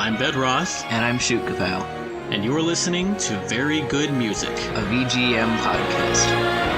I'm Bedroth. And I'm Shootkapow. And you're listening to Very Good Music, a VGM podcast.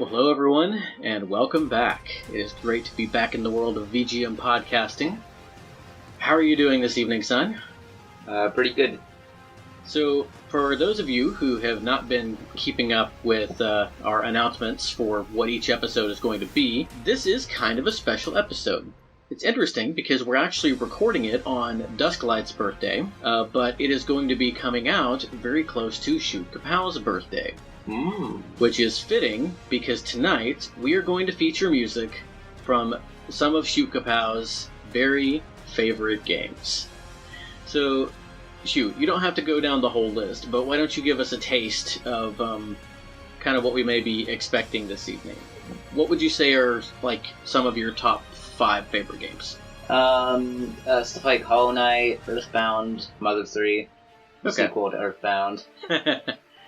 Hello everyone, and welcome back. It is great to be back in the world of VGM podcasting. How are you doing this evening, son? Pretty good. So, for those of you who have not been keeping up with our announcements for what each episode is going to be, this is kind of a special episode. It's interesting because we're actually recording it on Dusklight's birthday, but it is going to be coming out very close to Shootcapow's birthday. Which is fitting because tonight we are going to feature music from some of Shootcapow's very favorite games. So, Shoot, you don't have to go down the whole list, but why don't you give us a taste of kind of what we may be expecting this evening? What would you say are like some of your top 5 favorite games? Stuff like Hollow Knight, Earthbound, Mother 3, sequel to Earthbound.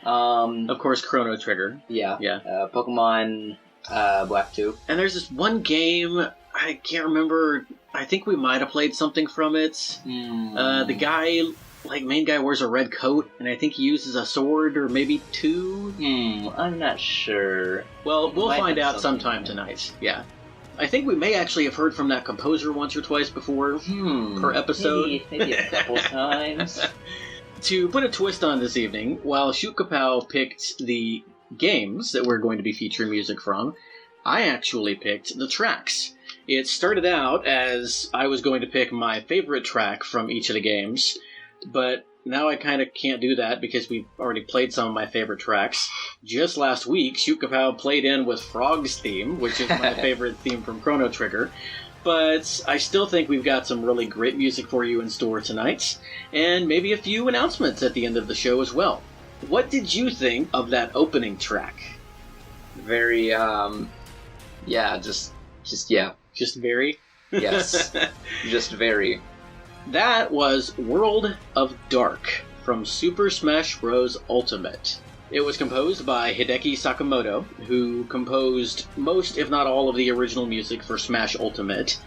Of course, Chrono Trigger. Yeah. Pokemon Black 2. And there's this one game, I can't remember, I think we might have played something from it. The guy, main guy wears a red coat, and I think he uses a sword, or maybe 2? I'm not sure. Well, we'll find out sometime tonight. Yeah. I think we may actually have heard from that composer once or twice before per episode. Maybe a couple times. To put a twist on this evening, while Shootkapow picked the games that we're going to be featuring music from, I actually picked the tracks. It started out as I was going to pick my favorite track from each of the games, but now I kind of can't do that because we've already played some of my favorite tracks. Just last week, Shootkapow played in with Frog's theme, which is my favorite theme from Chrono Trigger. But I still think we've got some really great music for you in store tonight, and maybe a few announcements at the end of the show as well. What did you think of that opening track? Very, Just very? Yes. Just very. That was World of Dark from Super Smash Bros. Ultimate. It was composed by Hideki Sakamoto, who composed most, if not all, of the original music for Smash Ultimate.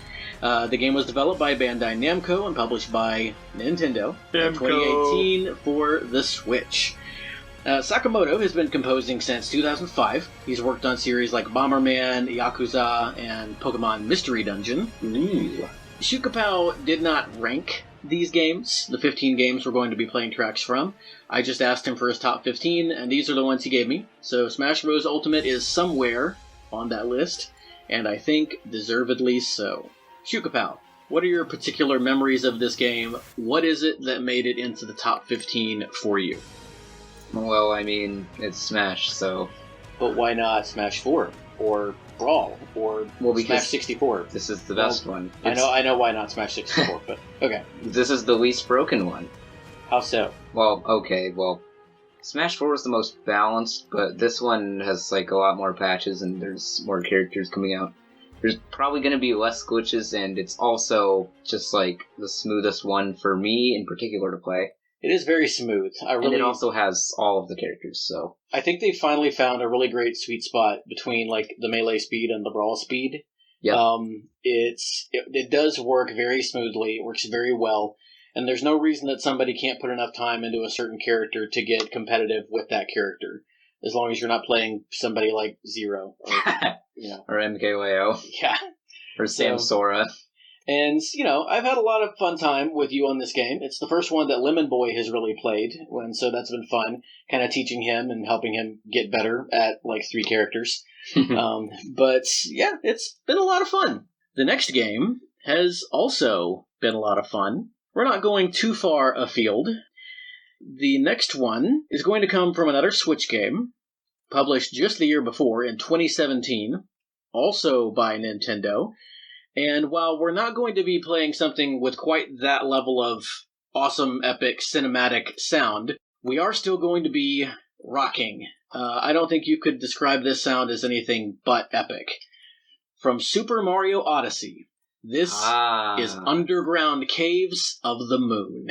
The game was developed by Bandai Namco and published by Nintendo in 2018 for the Switch. Sakamoto has been composing since 2005. He's worked on series like Bomberman, Yakuza, and Pokemon Mystery Dungeon. Ooh. Shootkapow did not rank these games, the 15 games we're going to be playing tracks from. I just asked him for his top 15, and these are the ones he gave me. So Smash Bros. Ultimate is somewhere on that list, and I think deservedly so. Shootkapow, what are your particular memories of this game? What is it that made it into the top 15 for you? Well, I mean, it's Smash, so... But why not Smash 4? Or Brawl? Or Smash 64? This is the best one. I know why not Smash 64, but okay. This is the least broken one. How so? Well, okay, Smash 4 is the most balanced, but this one has, like, a lot more patches and there's more characters coming out. There's probably going to be less glitches, and it's also just, like, the smoothest one for me in particular to play. It is very smooth. And it also has all of the characters, so... I think they finally found a really great sweet spot between, like, the melee speed and the brawl speed. Yep. It does work very smoothly, it works very well, and there's no reason that somebody can't put enough time into a certain character to get competitive with that character, as long as you're not playing somebody like Zero, or, or MKYO. Yeah. Or Sam Sora. And, I've had a lot of fun time with you on this game. It's the first one that Lemon Boy has really played, and so that's been fun, kind of teaching him and helping him get better at, like, 3 characters. But, yeah, it's been a lot of fun. The next game has also been a lot of fun. We're not going too far afield. The next one is going to come from another Switch game, published just the year before, in 2017, also by Nintendo. And while we're not going to be playing something with quite that level of awesome, epic, cinematic sound, we are still going to be rocking. I don't think you could describe this sound as anything but epic. From Super Mario Odyssey, this is Underground Caves of the Moon.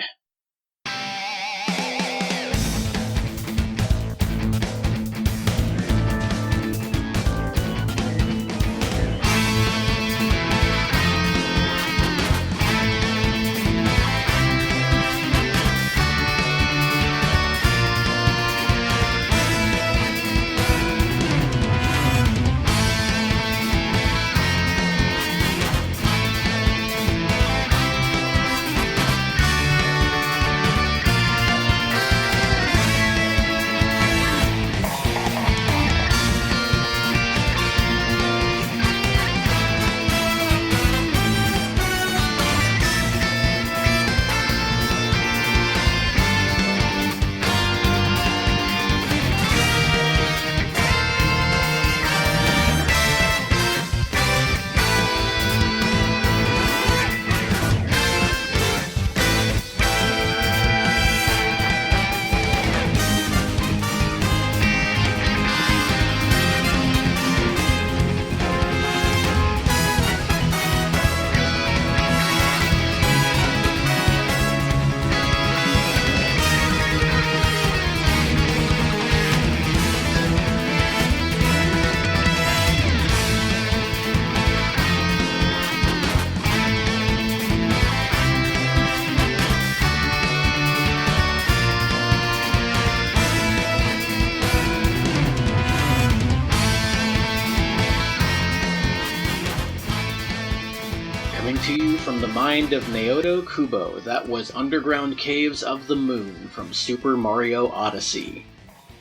From the mind of Naoto Kubo, that was Underground Caves of the Moon from Super Mario Odyssey.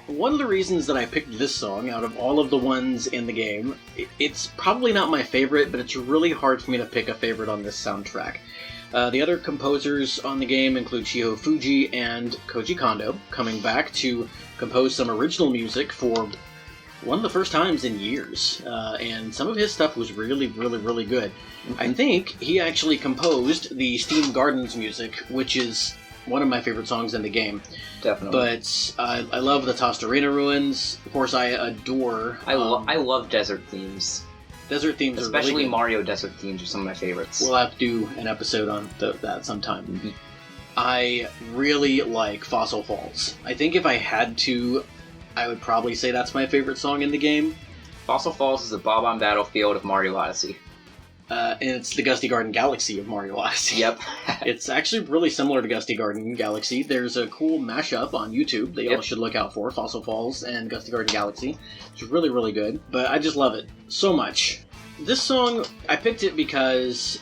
One of the reasons that I picked this song out of all of the ones in the game, it's probably not my favorite, but it's really hard for me to pick a favorite on this soundtrack. The other composers on the game include Shiho Fujii and Koji Kondo, coming back to compose some original music for one of the first times in years, and some of his stuff was really, really, really good. I think he actually composed the Steam Gardens music, which is one of my favorite songs in the game. Definitely. But I love the Tostarena Ruins. Of course, I adore... I love desert themes. Desert themes Especially are really good. Mario desert themes are some of my favorites. We'll have to do an episode on that sometime. Mm-hmm. I really like Fossil Falls. I think if I had to, I would probably say that's my favorite song in the game. Fossil Falls is the Bob-on Battlefield of Mario Odyssey. And it's the Gusty Garden Galaxy of Mario Odyssey. Yep. It's actually really similar to Gusty Garden Galaxy. There's a cool mashup on YouTube that y'all should look out for, Fossil Falls and Gusty Garden Galaxy. It's really, really good, but I just love it so much. This song, I picked it because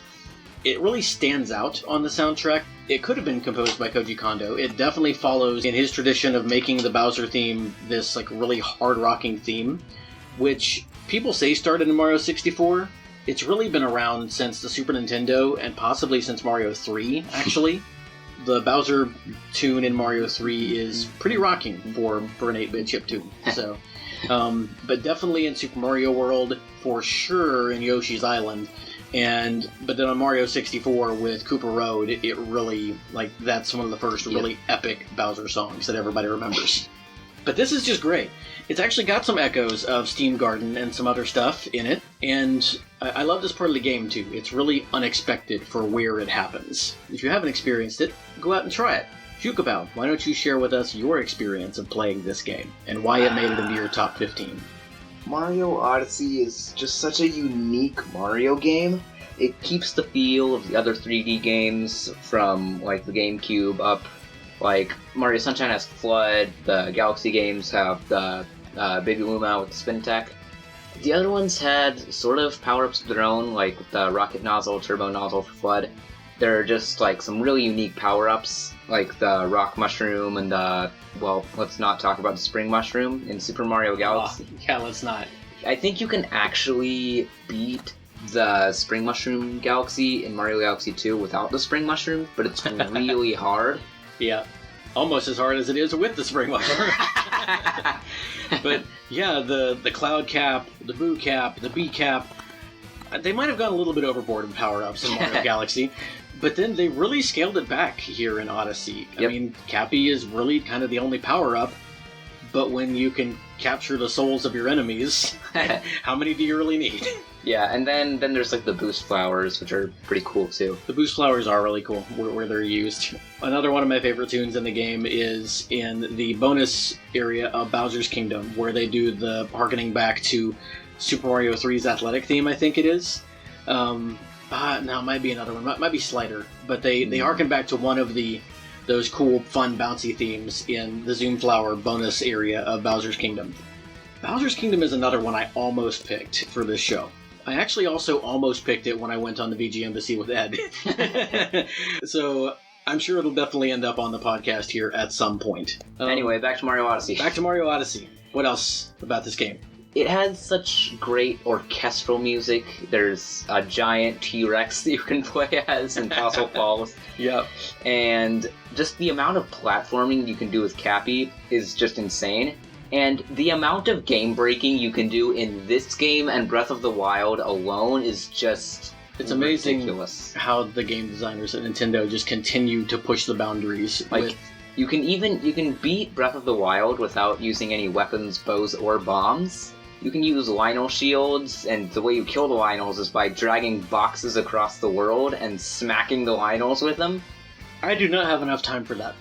it really stands out on the soundtrack. It could have been composed by Koji Kondo. It definitely follows in his tradition of making the Bowser theme this like really hard-rocking theme, which people say started in Mario 64. It's really been around since the Super Nintendo and possibly since Mario 3, actually. The Bowser tune in Mario 3 is pretty rocking for an 8-bit chip tune. So, but definitely in Super Mario World, for sure in Yoshi's Island. But then on Mario 64 with Koopa Road, it really, like, that's one of the first really epic Bowser songs that everybody remembers. But this is just great. It's actually got some echoes of Steam Garden and some other stuff in it, and I love this part of the game too. It's really unexpected for where it happens. If you haven't experienced it, go out and try it. Shootkapow, why don't you share with us your experience of playing this game, and why it made it into your top 15? Mario Odyssey is just such a unique Mario game. It keeps the feel of the other 3D games from, like, the GameCube up. Like, Mario Sunshine has FLUDD, the Galaxy games have the Baby Luma with the spin attack. The other ones had sort of power-ups of their own, like the Rocket Nozzle, Turbo Nozzle for FLUDD. There are just, like, some really unique power-ups, like the Rock Mushroom and the, well, let's not talk about the Spring Mushroom in Super Mario Galaxy. Oh, yeah, let's not. I think you can actually beat the Spring Mushroom Galaxy in Mario Galaxy 2 without the Spring Mushroom, but it's really hard. Yeah, almost as hard as it is with the Spring Mushroom. But yeah, the Cloud Cap, the Boo Cap, the Bee Cap, they might have gone a little bit overboard in power-ups in Mario Galaxy, but then they really scaled it back here in Odyssey. Yep. I mean, Cappy is really kind of the only power-up, but when you can capture the souls of your enemies, how many do you really need? Yeah, and then there's like the Boost Flowers, which are pretty cool too. The Boost Flowers are really cool where they're used. Another one of my favorite tunes in the game is in the bonus area of Bowser's Kingdom, where they do the harkening back to Super Mario 3's athletic theme, I think it is. No, it might be another one. It might be Slider. But they harken back to one of those cool, fun, bouncy themes in the Zoom Flower bonus area of Bowser's Kingdom. Bowser's Kingdom is another one I almost picked for this show. I actually also almost picked it when I went on the VGM to see with Ed. So I'm sure it'll definitely end up on the podcast here at some point. Anyway, back to Mario Odyssey. Back to Mario Odyssey. What else about this game? It has such great orchestral music. There's a giant T-Rex that you can play as in Fossil Falls. Yep. And just the amount of platforming you can do with Cappy is just insane. And the amount of game breaking you can do in this game and Breath of the Wild alone is just It's amazing ridiculous. How the game designers at Nintendo just continue to push the boundaries. Like, you can beat Breath of the Wild without using any weapons, bows, or bombs. You can use Lionel shields, and the way you kill the Lionels is by dragging boxes across the world and smacking the Lionels with them. I do not have enough time for that.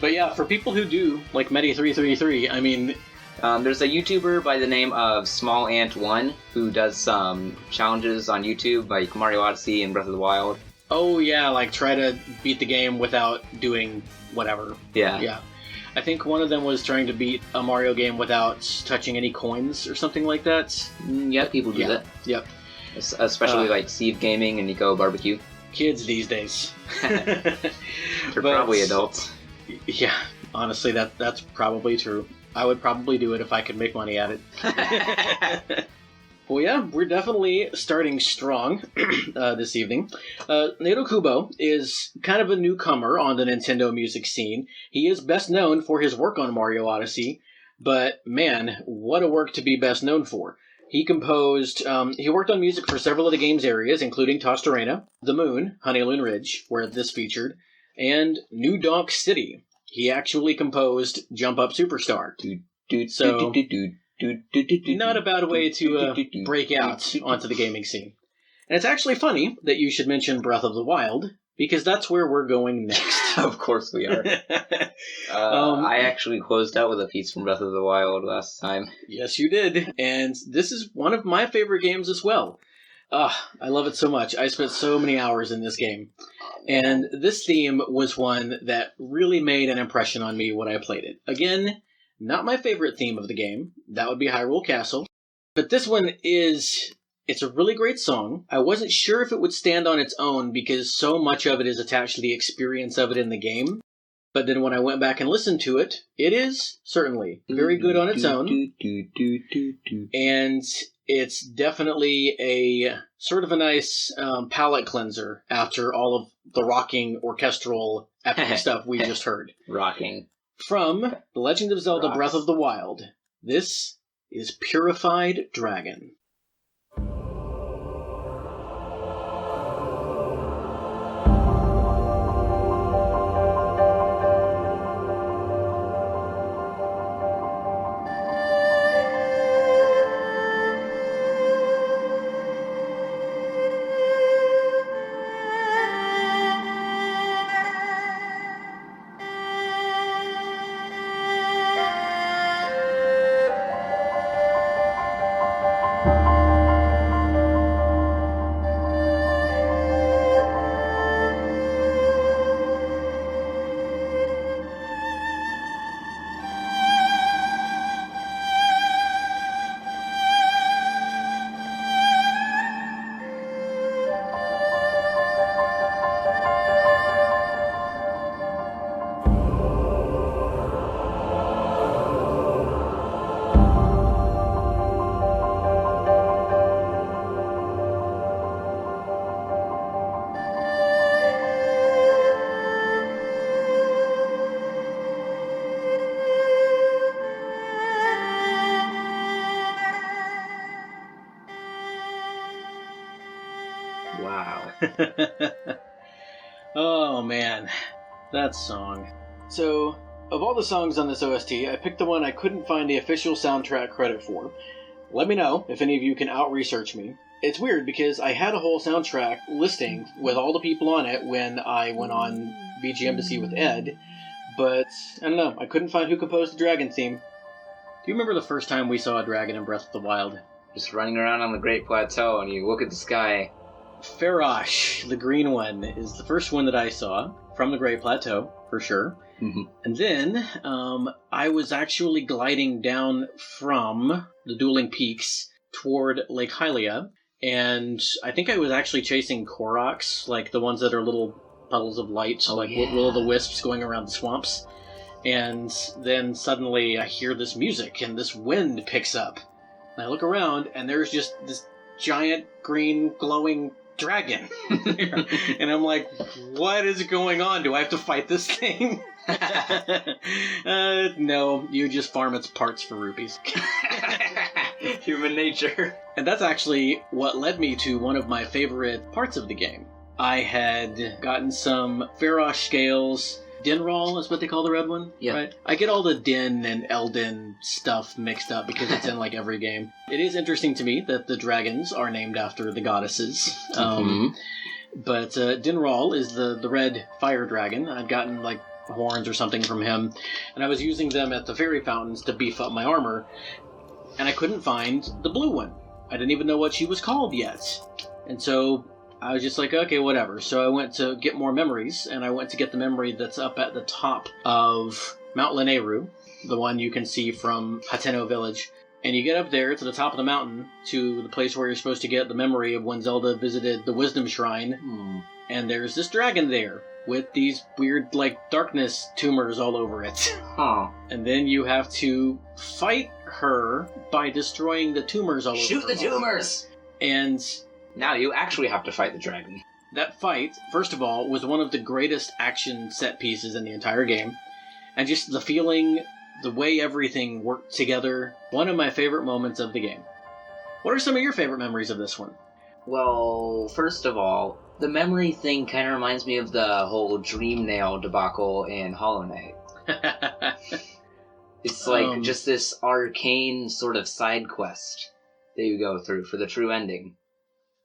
But yeah, for people who do, like Medi333, I mean... there's a YouTuber by the name of Small Ant 1 who does some challenges on YouTube, like Mario Odyssey and Breath of the Wild. Oh yeah, like try to beat the game without doing whatever. Yeah. I think one of them was trying to beat a Mario game without touching any coins or something like that. Yeah, people do that. Yep. Especially like Steve Gaming and Nico Barbecue. Kids these days. They're probably adults. Yeah, honestly, that's probably true. I would probably do it if I could make money at it. Well, yeah, we're definitely starting strong this evening. Naoto Kubo is kind of a newcomer on the Nintendo music scene. He is best known for his work on Mario Odyssey, but man, what a work to be best known for. He worked on music for several of the game's areas, including Tossed Arena, The Moon, Honeyloon Ridge, where this featured, and New Donk City. He actually composed Jump Up Superstar. So, not a bad way to break out onto the gaming scene. And it's actually funny that you should mention Breath of the Wild, because that's where we're going next. Of course we are. I actually closed out with a piece from Breath of the Wild last time. Yes, you did. And this is one of my favorite games as well. I love it so much. I spent so many hours in this game. And this theme was one that really made an impression on me when I played it. Again, not my favorite theme of the game. That would be Hyrule Castle. But this one is It's a really great song. I wasn't sure if it would stand on its own because so much of it is attached to the experience of it in the game. But then when I went back and listened to it, it is certainly very good on its own. And it's definitely a sort of a nice palate cleanser after all of the rocking orchestral epic stuff we just heard. Rocking. From The Legend of Zelda Rocks. Breath of the Wild, this is Purified Dragon. Wow. Oh man, that song. So, of all the songs on this OST, I picked the one I couldn't find the official soundtrack credit for. Let me know if any of you can out-research me. It's weird because I had a whole soundtrack listing with all the people on it when I went on VGM to see with Ed, but I don't know, I couldn't find who composed the dragon theme. Do you remember the first time we saw a dragon in Breath of the Wild? Just running around on the Great Plateau and you look at the sky. Farosh, the green one, is the first one that I saw from the Great Plateau, for sure. Mm-hmm. And then I was actually gliding down from the Dueling Peaks toward Lake Hylia, and I think I was actually chasing Koroks, like the ones that are little puddles of light, will-o'-the-wisps going around the swamps. And then suddenly I hear this music, and this wind picks up. And I look around, and there's just this giant green glowing dragon. And I'm like, what is going on? Do I have to fight this thing? No, you just farm its parts for rupees. Human nature. And that's actually what led me to one of my favorite parts of the game. I had gotten some Farosh scales. Dinral is what they call the red one, yeah. Right? I get all the Din and Eldin stuff mixed up because it's in like every game. It is interesting to me that the dragons are named after the goddesses. But Dinral is the red fire dragon. I'd gotten like horns or something from him, and I was using them at the fairy fountains to beef up my armor, and I couldn't find the blue one. I didn't even know what she was called yet. And so I was just like, okay, whatever. So I went to get more memories, and I went to get the memory that's up at the top of Mount Lanayru, the one you can see from Hateno Village. And you get up there to the top of the mountain, to the place where you're supposed to get the memory of when Zelda visited the Wisdom Shrine. And there's this dragon there, with these weird, like, darkness tumors all over it. And then you have to fight her by destroying the tumors all over her. Shoot the tumors! And now you actually have to fight the dragon. that fight, first of all, was one of the greatest action set pieces in the entire game. And just the feeling, the way everything worked together, one of my favorite moments of the game. What are some of your favorite memories of this one? Well, first of all, the memory thing kind of reminds me of the whole Dream Nail debacle in Hollow Knight. It's like just this arcane sort of side quest that you go through for the true ending.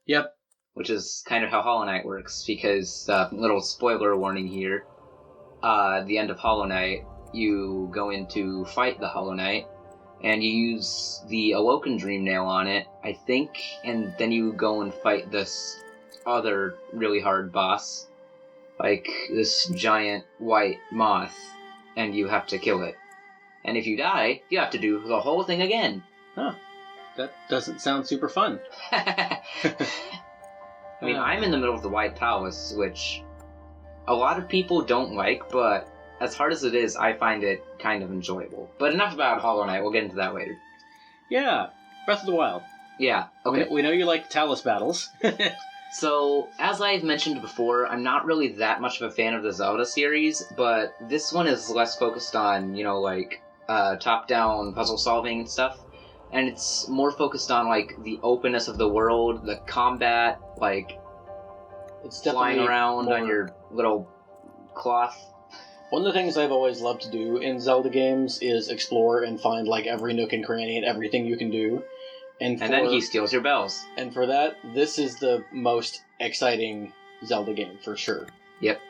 Yep. Which is kind of how Hollow Knight works, because, little spoiler warning here, the end of Hollow Knight, you go in to fight the Hollow Knight, and you use the Awoken Dream Nail on it, I think, and then you go and fight this other really hard boss, like this giant white moth, and you have to kill it. And if you die, you have to do the whole thing again. Huh. That doesn't sound super fun. I mean, I'm in the middle of the White Palace, which a lot of people don't like, but as hard as it is, I find it kind of enjoyable. But enough about Hollow Knight, we'll get into that later. Yeah, Breath of the Wild. Yeah, okay. We know you like Talus battles. So, as I've mentioned before, I'm not really that much of a fan of the Zelda series, but this one is less focused on, top-down puzzle solving and stuff. And it's more focused on, the openness of the world, the combat, It's flying definitely around on your little cloth. One of the things I've always loved to do in Zelda games is explore and find, every nook and cranny and everything you can do. And then he steals your bells. And for that, this is the most exciting Zelda game, for sure. Yep.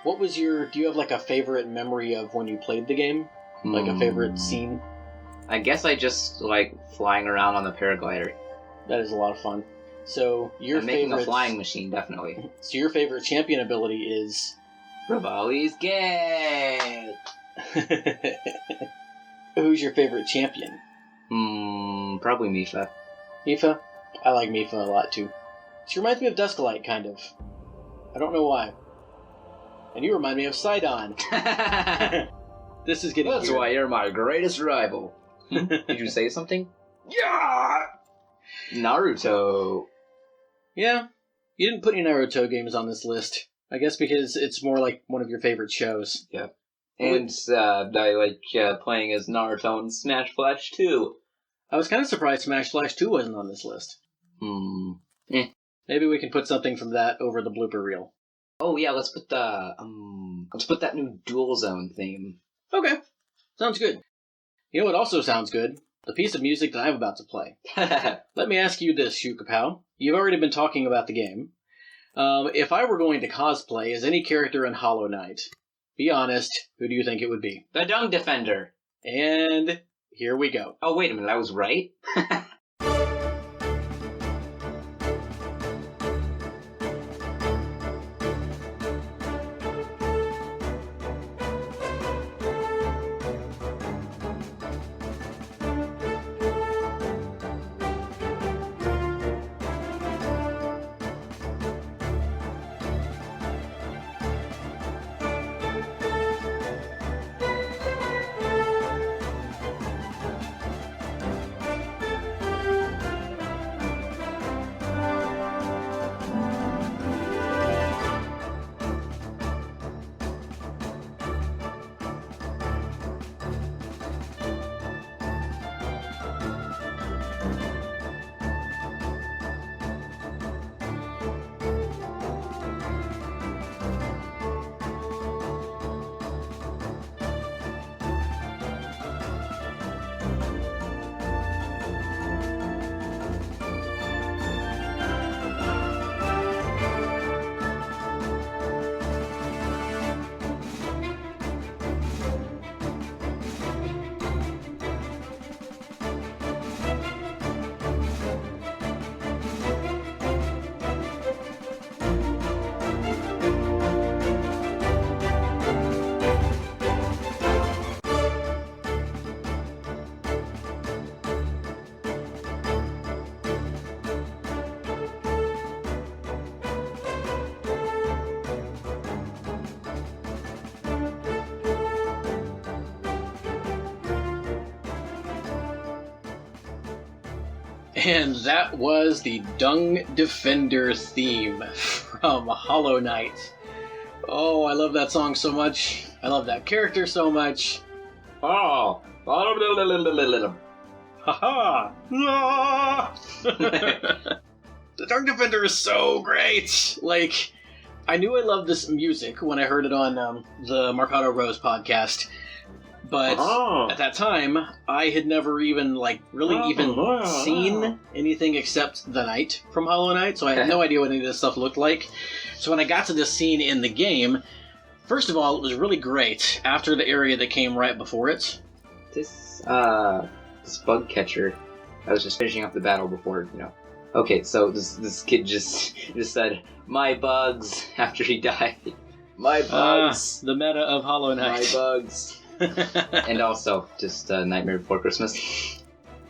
Do you have, a favorite memory of when you played the game? Like a favorite scene? I guess I just like flying around on the paraglider. That is a lot of fun. So, I'm making a flying machine, definitely. So your favorite champion ability is... Rivali's Gate! Who's your favorite champion? Probably Mipha. Mipha? I like Mipha a lot, too. She reminds me of Dusklight, kind of. I don't know why. And you remind me of Sidon. This is getting That's weird. why you're my greatest rival. Did you say something? Yeah! Naruto. Yeah, you didn't put any Naruto games on this list. I guess because it's more like one of your favorite shows. Yeah. And I like playing as Naruto in Smash Flash 2. I was kind of surprised Smash Flash 2 wasn't on this list. Maybe we can put something from that over the blooper reel. Oh yeah, let's put that new Dual Zone theme. Okay, sounds good. You know what also sounds good? The piece of music that I'm about to play. Let me ask you this, Shootkapow. You've already been talking about the game. If I were going to cosplay as any character in Hollow Knight, be honest, who do you think it would be? The Dung Defender. And here we go. Oh, wait a minute, I was right? And that was the Dung Defender theme from Hollow Knight. Oh, I love that song so much. I love that character so much. Oh. Haha! The Dung Defender is so great! I knew I loved this music when I heard it on the Mercado Rose podcast. But at that time, I had never even, seen anything except the knight from Hollow Knight, so I had no idea what any of this stuff looked like. So when I got to this scene in the game, first of all, it was really great after the area that came right before it. This bug catcher, I was just finishing up the battle before, Okay, so this kid just said, "My bugs," after he died. My bugs. The meta of Hollow Knight. My bugs. And also, just Nightmare Before Christmas.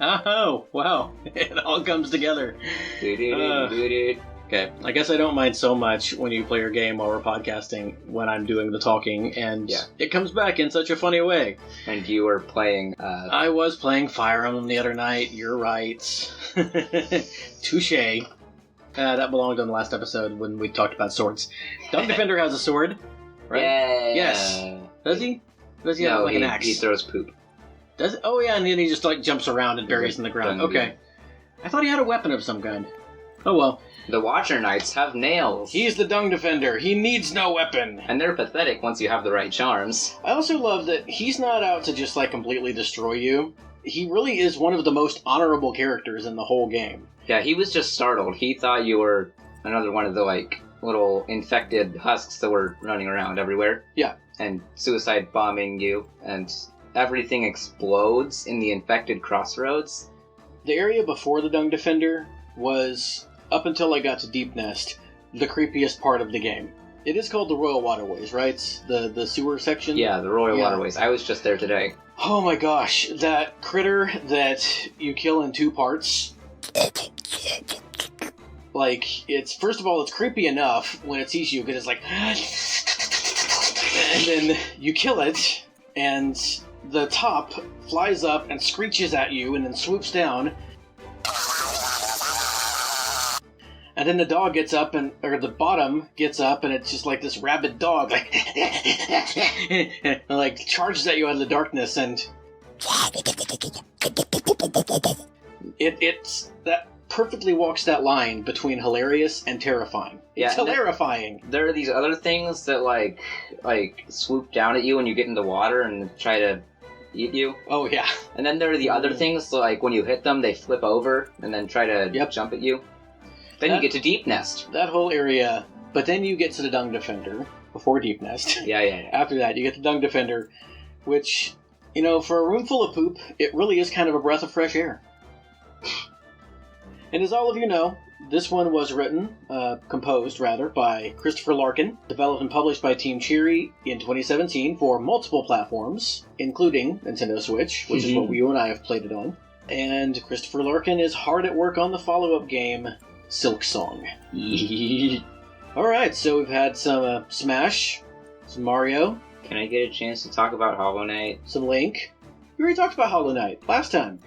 Oh, wow. It all comes together. Okay, I guess I don't mind so much when you play your game while we're podcasting when I'm doing the talking, and it comes back in such a funny way. And you were playing... I was playing Fire Emblem the other night, you're right. Touché. That belonged on the last episode when we talked about swords. Dung Defender has a sword, right? Yeah. Yes. Does he? Does he have like an axe? He throws poop. Does it? Oh yeah, and then he just like jumps around and buries in the ground. Okay. I thought he had a weapon of some kind. Oh well. The Watcher Knights have nails. He's the Dung Defender. He needs no weapon. And they're pathetic once you have the right charms. I also love that he's not out to just like completely destroy you. He really is one of the most honorable characters in the whole game. Yeah, he was just startled. He thought you were another one of the like little infected husks that were running around everywhere. Yeah. And suicide bombing you, and everything explodes in the infected crossroads. The area before the Dung Defender was, up until I got to Deep Nest, the creepiest part of the game. It is called the Royal Waterways, right? The sewer section? Yeah, the Royal Waterways. I was just there today. Oh my gosh, that critter that you kill in 2 parts. Like, it's, first of all, it's creepy enough when it sees you, because it's like... And then you kill it, and the top flies up and screeches at you, and then swoops down. And then the dog gets up, or the bottom gets up, and it's just like this rabid dog, like, and like charges at you out of the darkness, and it's that perfectly walks that line between hilarious and terrifying. It's hilarifying. There are these other things that like swoop down at you when you get into water and try to eat you. Oh yeah. And then there are the other things like when you hit them, they flip over and then try to jump at you. Then you get to Deep Nest. That whole area, but then you get to the Dung Defender before Deep Nest. Yeah. After that, you get the Dung Defender, which, you know, for a room full of poop, it really is kind of a breath of fresh air. And as all of you know, this one was composed by Christopher Larkin, developed and published by Team Cherry in 2017 for multiple platforms, including Nintendo Switch, which is what you and I have played it on. And Christopher Larkin is hard at work on the follow-up game, Silk Song. Alright, so we've had some Smash, some Mario. Can I get a chance to talk about Hollow Knight? Some Link. We already talked about Hollow Knight last time.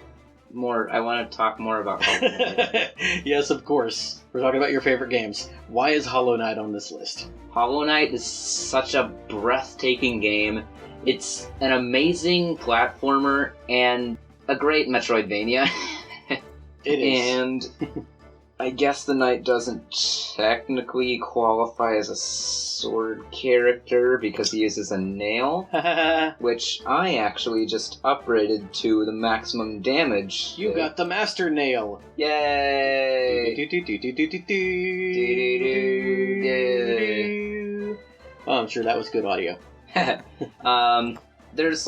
I want to talk more about Hollow Knight. Yes, of course. We're talking about your favorite games. Why is Hollow Knight on this list? Hollow Knight is such a breathtaking game. It's an amazing platformer and a great Metroidvania. It is. And I guess the knight doesn't technically qualify as a sword character because he uses a nail, which I actually just upgraded to the maximum damage. You got the Master Nail. Yay! Oh, I'm sure that was good audio. There's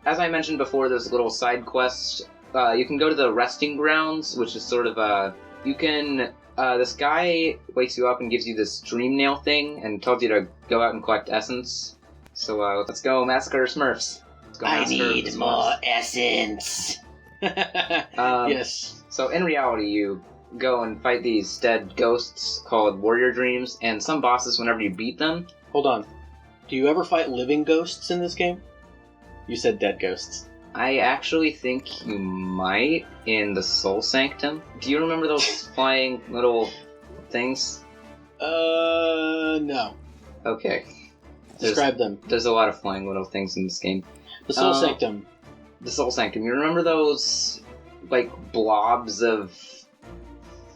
as I mentioned before, there's a little side quest. You can go to the resting grounds, which is sort of you can, this guy wakes you up and gives you this dream nail thing and tells you to go out and collect essence. So, let's go massacre Smurfs. I need more essence. Yes. So, in reality, you go and fight these dead ghosts called Warrior Dreams, and some bosses, whenever you beat them... Hold on. Do you ever fight living ghosts in this game? You said dead ghosts. I actually think you might in the Soul Sanctum. Do you remember those flying little things? No. Okay. Describe them. There's a lot of flying little things in this game. The Soul Sanctum. The Soul Sanctum. You remember those, blobs of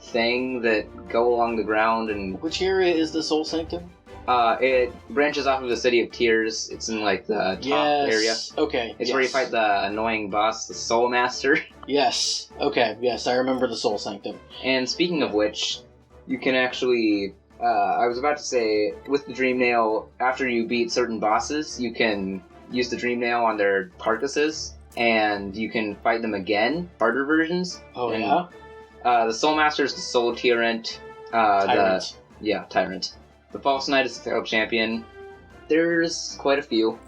thing that go along the ground and... Which area is the Soul Sanctum? It branches off of the City of Tears. It's in, the top area. Okay, It's where you fight the annoying boss, the Soul Master. Yes. Okay, yes, I remember the Soul Sanctum. And speaking of which, you can actually... I was about to say, with the Dream Nail, after you beat certain bosses, you can use the Dream Nail on their carcasses, and you can fight them again, harder versions. Oh, yeah? The Soul Master is the Soul Tyrant. Tyrant. Tyrant. The False Knight is the Failed Champion. There's quite a few.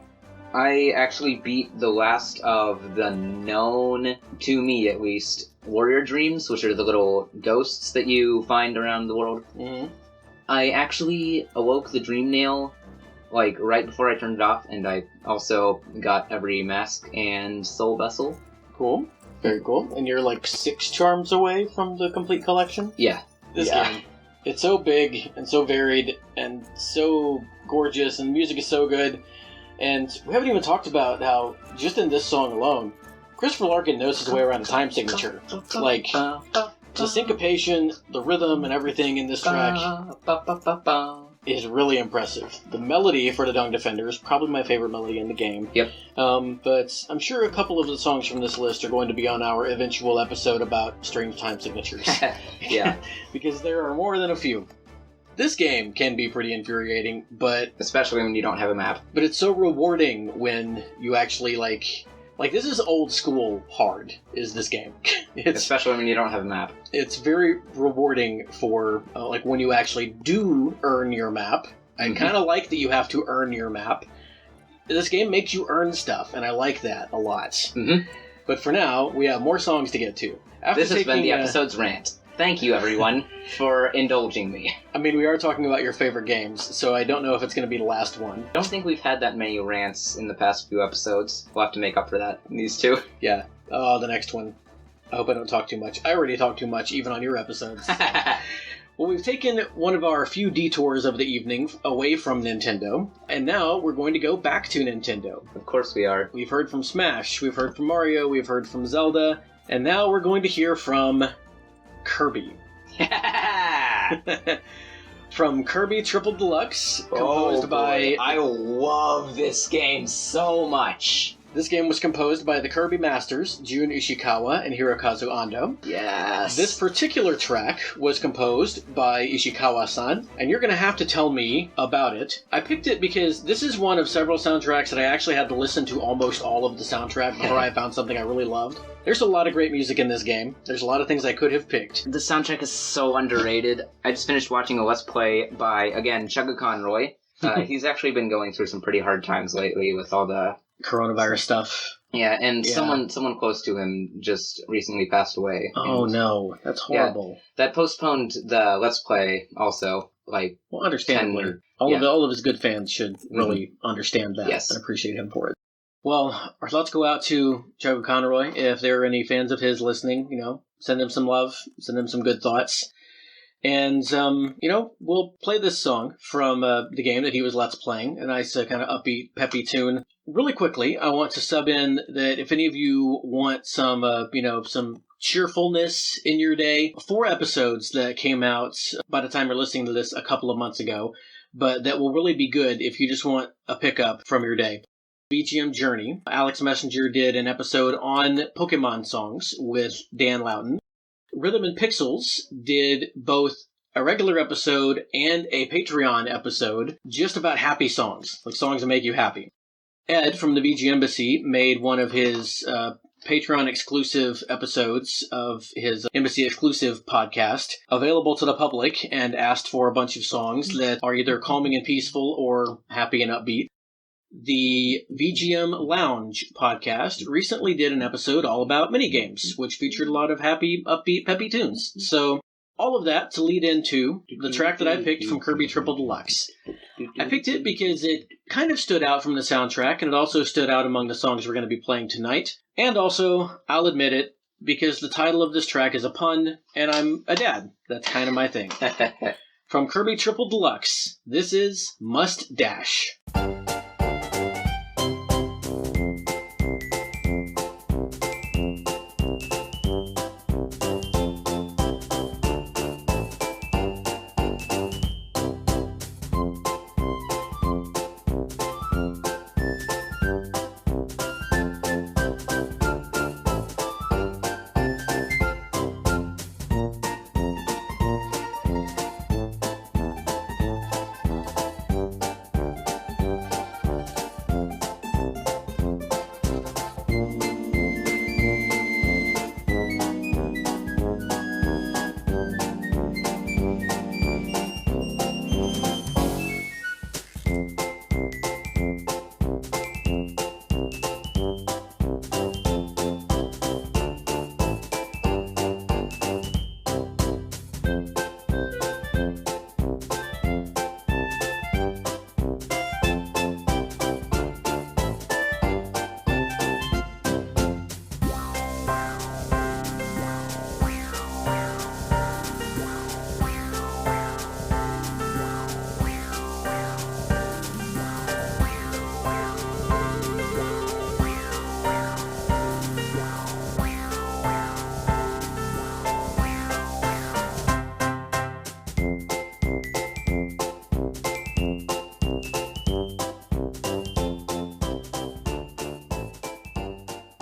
I actually beat the last of the known, to me at least, warrior dreams, which are the little ghosts that you find around the world. Mm-hmm. I actually awoke the dream nail, like, right before I turned it off, and I also got every mask and soul vessel. Cool. Very cool. And you're like 6 charms away from the complete collection? Yeah. This game, it's so big and so varied and so gorgeous, and the music is so good. And we haven't even talked about how, just in this song alone, Christopher Larkin knows his way around a time signature. Like, the syncopation, the rhythm, and everything in this track is really impressive. The melody for the Dung Defender is probably my favorite melody in the game. Yep. But I'm sure a couple of the songs from this list are going to be on our eventual episode about strange time signatures. Yeah. Because there are more than a few. This game can be pretty infuriating, but... especially when you don't have a map. But it's so rewarding when you actually, like, this is old school hard, is this game. Especially when you don't have a map. It's very rewarding for, like, when you actually do earn your map. I kind of like that you have to earn your map. This game makes you earn stuff, and I like that a lot. Mm-hmm. But for now, we have more songs to get to. This has been the episode's rant. Thank you, everyone, for indulging me. I mean, we are talking about your favorite games, so I don't know if it's going to be the last one. I don't think we've had that many rants in the past few episodes. We'll have to make up for that in these two. Yeah. Oh, the next one. I hope I don't talk too much. I already talk too much, even on your episodes. Well, we've taken one of our few detours of the evening away from Nintendo, and now we're going to go back to Nintendo. Of course we are. We've heard from Smash, we've heard from Mario, we've heard from Zelda, and now we're going to hear from Kirby. From Kirby Triple Deluxe, composed by... I love this game so much. This game was composed by the Kirby Masters, Jun Ishikawa and Hirokazu Ando. Yes. This particular track was composed by Ishikawa-san, and you're going to have to tell me about it. I picked it because this is one of several soundtracks that I actually had to listen to almost all of the soundtrack before I found something I really loved. There's a lot of great music in this game. There's a lot of things I could have picked. The soundtrack is so underrated. I just finished watching a Let's Play by, again, Chugga Conroy. He's actually been going through some pretty hard times lately with all the coronavirus stuff. Yeah, and someone close to him just recently passed away. Oh no, that's horrible. Yeah, that postponed the Let's Play also, like... well, understandably. All of his good fans should really understand that and appreciate him for it. Well, our thoughts go out to Chugga Conroy. If there are any fans of his listening, send him some love, send him some good thoughts. And, we'll play this song from the game that he was Let's Playing, a nice kind of upbeat, peppy tune. Really quickly, I want to sub in that if any of you want some, some cheerfulness in your day, 4 episodes that came out by the time you're listening to this a couple of months ago, but that will really be good if you just want a pickup from your day. VGM Journey. Alex Messenger did an episode on Pokemon songs with Dan Loudon. Rhythm and Pixels did both a regular episode and a Patreon episode just about happy songs, like songs that make you happy. Ed from the VG Embassy made one of his Patreon exclusive episodes of his Embassy exclusive podcast available to the public and asked for a bunch of songs that are either calming and peaceful or happy and upbeat. The VGM Lounge podcast recently did an episode all about minigames, which featured a lot of happy, upbeat, peppy tunes. So, all of that to lead into the track that I picked from Kirby Triple Deluxe. I picked it because it kind of stood out from the soundtrack, and it also stood out among the songs we're going to be playing tonight. And also, I'll admit it, because the title of this track is a pun, and I'm a dad. That's kind of my thing. From Kirby Triple Deluxe, this is Must Dash.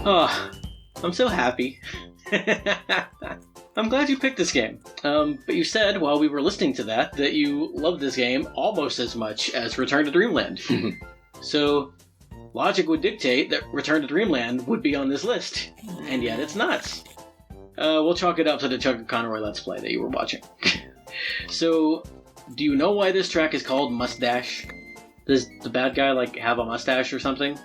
Oh, I'm so happy. I'm glad you picked this game. But you said while we were listening to that you love this game almost as much as Return to Dreamland. So, logic would dictate that Return to Dreamland would be on this list. And yet it's not. We'll chalk it up to the Chugga Conroy Let's Play that you were watching. So, do you know why this track is called Mustache? Does the bad guy, have a mustache or something?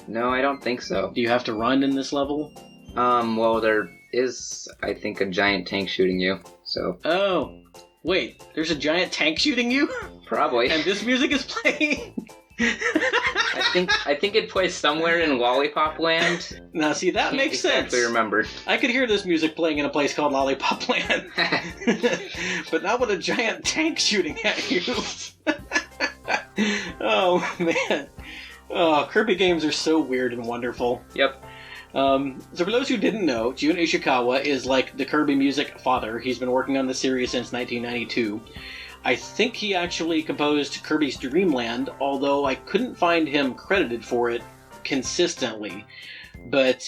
No, I don't think so. Do you have to run in this level? Well, there is, I think, a giant tank shooting you, so... Oh, wait, there's a giant tank shooting you? Probably. And this music is playing? I think it plays somewhere in Lollipop Land. Now, see, that makes sense. Exactly remember. I could hear this music playing in a place called Lollipop Land. But not with a giant tank shooting at you. Oh, man. Oh, Kirby games are so weird and wonderful. Yep. So for those who didn't know, Jun Ishikawa is like the Kirby music father. He's been working on the series since 1992. I think he actually composed Kirby's Dream Land, although I couldn't find him credited for it consistently. But,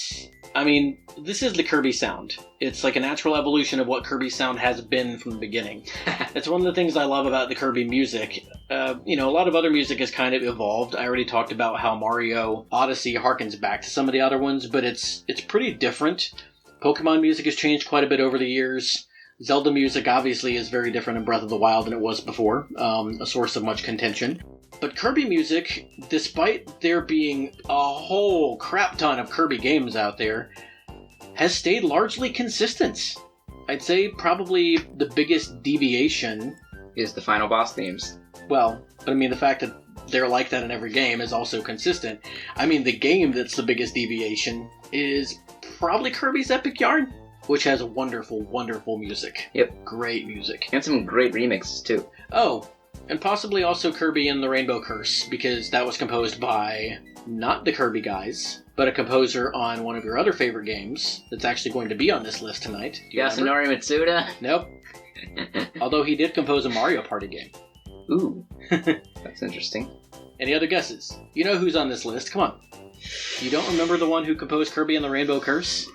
I mean, this is the Kirby sound. It's like a natural evolution of what Kirby's sound has been from the beginning. It's one of the things I love about the Kirby music. A lot of other music has kind of evolved. I already talked about how Mario Odyssey harkens back to some of the other ones, but it's pretty different. Pokemon music has changed quite a bit over the years. Zelda music obviously is very different in Breath of the Wild than it was before, a source of much contention. But Kirby music, despite there being a whole crap ton of Kirby games out there, has stayed largely consistent. I'd say probably the biggest deviation is the final boss themes. Well, but I mean, the fact that they're like that in every game is also consistent. I mean, the game that's the biggest deviation is probably Kirby's Epic Yarn, which has wonderful, wonderful music. Yep. Great music. And some great remixes, too. Oh, and possibly also Kirby and the Rainbow Curse, because that was composed by not the Kirby guys, but a composer on one of your other favorite games that's actually going to be on this list tonight. Yasunori Mitsuda? Nope. Although he did compose a Mario Party game. Ooh. That's interesting. Any other guesses? You know who's on this list. Come on. You don't remember the one who composed Kirby and the Rainbow Curse?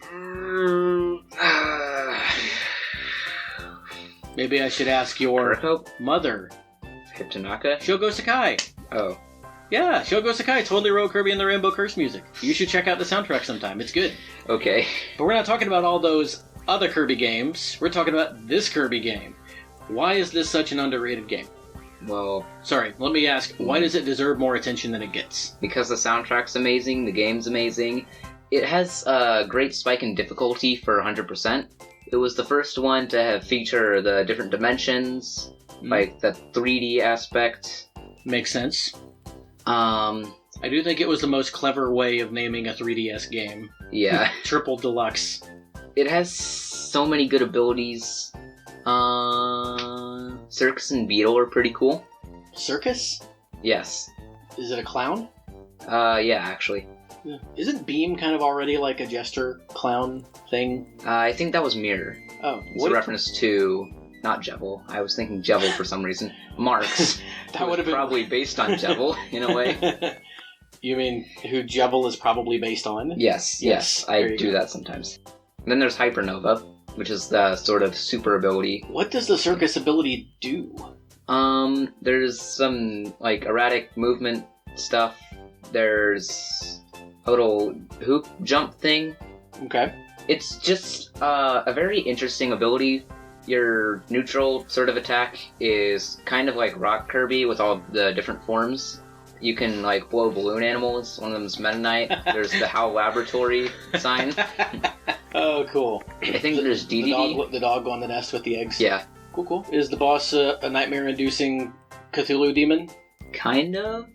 Maybe I should ask your ProKobe? mother. Tanaka? Shogo Sakai. Oh. Yeah, Shogo Sakai totally wrote Kirby and the Rainbow Curse music. You should check out the soundtrack sometime. It's good. Okay. But we're not talking about all those other Kirby games. We're talking about this Kirby game. Why is this such an underrated game? Well... Sorry, let me ask, why does it deserve more attention than it gets? Because the soundtrack's amazing, the game's amazing. It has a great spike in difficulty for 100%. It was the first one to feature the different dimensions, like the 3D aspect. Makes sense. I do think it was the most clever way of naming a 3DS game. Yeah. Triple Deluxe. It has so many good abilities. Circus and Beetle are pretty cool. Circus? Yes. Is it a clown? Yeah, actually. Yeah. Isn't Beam kind of already like a jester clown thing? I think that was Mirror. Oh. It's a reference to... Not Jevil. I was thinking Jevil for some reason. Marx. That would have been... probably based on Jevil, in a way. You mean who Jevil is probably based on? Yes. I do that sometimes. And then there's Hypernova, which is the sort of super ability. What does the circus ability do? There's some, erratic movement stuff. There's a little hoop jump thing. Okay. It's just a very interesting ability. Your neutral sort of attack is kind of like Rock Kirby with all the different forms. You can, blow balloon animals. One of them is Meta Knight. There's the HAL Laboratory sign. Oh, cool. I think there's DDD. The dog on the nest with the eggs? Yeah. Cool. Is the boss a nightmare-inducing Cthulhu demon? Kind of.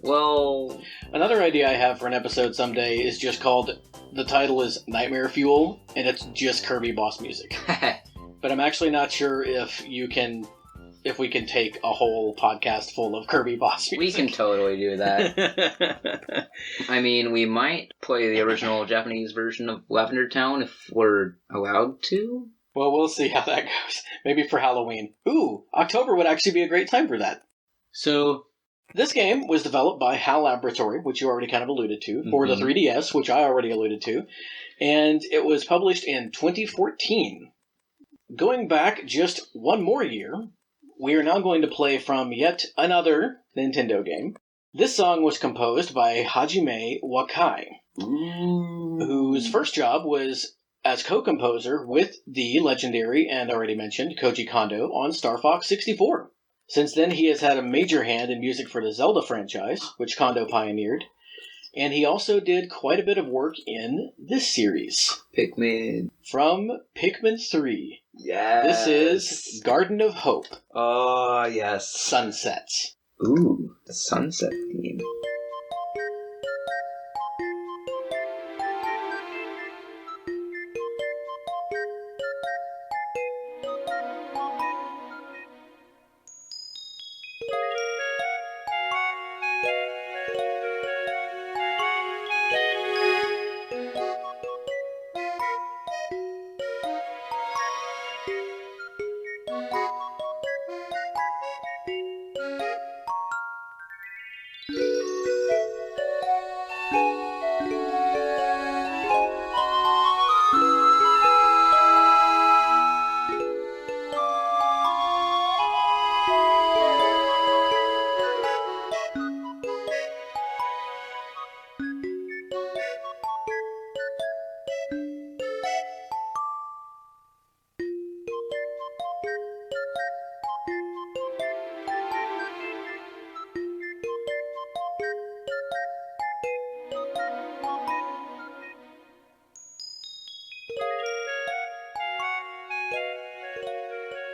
Well... Another idea I have for an episode someday is just called... The title is Nightmare Fuel, and it's just Kirby boss music. But I'm actually not sure if we can take a whole podcast full of Kirby boss music. We can totally do that. I mean, we might play the original Japanese version of Lavender Town if we're allowed to. Well, we'll see how that goes. Maybe for Halloween. Ooh, October would actually be a great time for that. So, This game was developed by HAL Laboratory, which you already kind of alluded to, for the 3DS, which I already alluded to, and it was published in 2014. Going back just one more year, we are now going to play from yet another Nintendo game. This song was composed by Hajime Wakai, whose first job was as co-composer with the legendary and already mentioned Koji Kondo on Star Fox 64. Since then, he has had a major hand in music for the Zelda franchise, which Kondo pioneered, and he also did quite a bit of work in this series. Pikmin. From Pikmin 3. Yes. This is Garden of Hope. Oh, yes. Sunsets. Ooh, the sunset theme.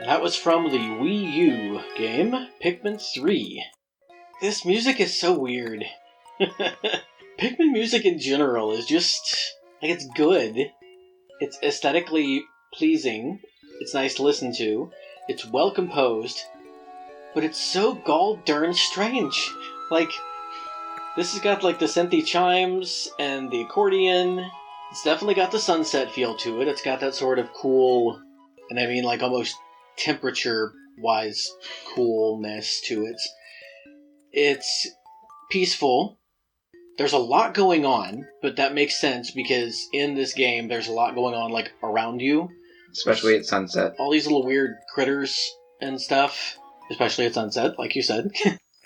That was from the Wii U game, Pikmin 3. This music is so weird. Pikmin music in general is just, it's good. It's aesthetically pleasing. It's nice to listen to. It's well composed. But it's so gall-darn strange. This has got, the synthy chimes and the accordion. It's definitely got the sunset feel to it. It's got that sort of cool, and I mean, almost temperature-wise coolness to it. It's peaceful. There's a lot going on, but that makes sense because in this game there's a lot going on around you. Especially at sunset. All these little weird critters and stuff, especially at sunset, like you said.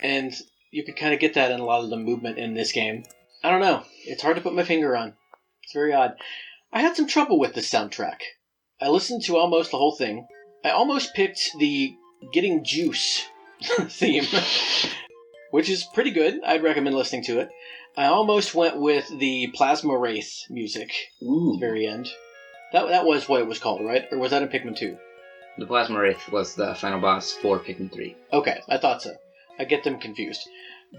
And you can kind of get that in a lot of the movement in this game. I don't know. It's hard to put my finger on. It's very odd. I had some trouble with the soundtrack. I listened to almost the whole thing. I almost picked the Getting Juice theme, which is pretty good. I'd recommend listening to it. I almost went with the Plasma Wraith music at the very end. That was what it was called, right? Or was that in Pikmin 2? The Plasma Wraith was the final boss for Pikmin 3. Okay, I thought so. I get them confused.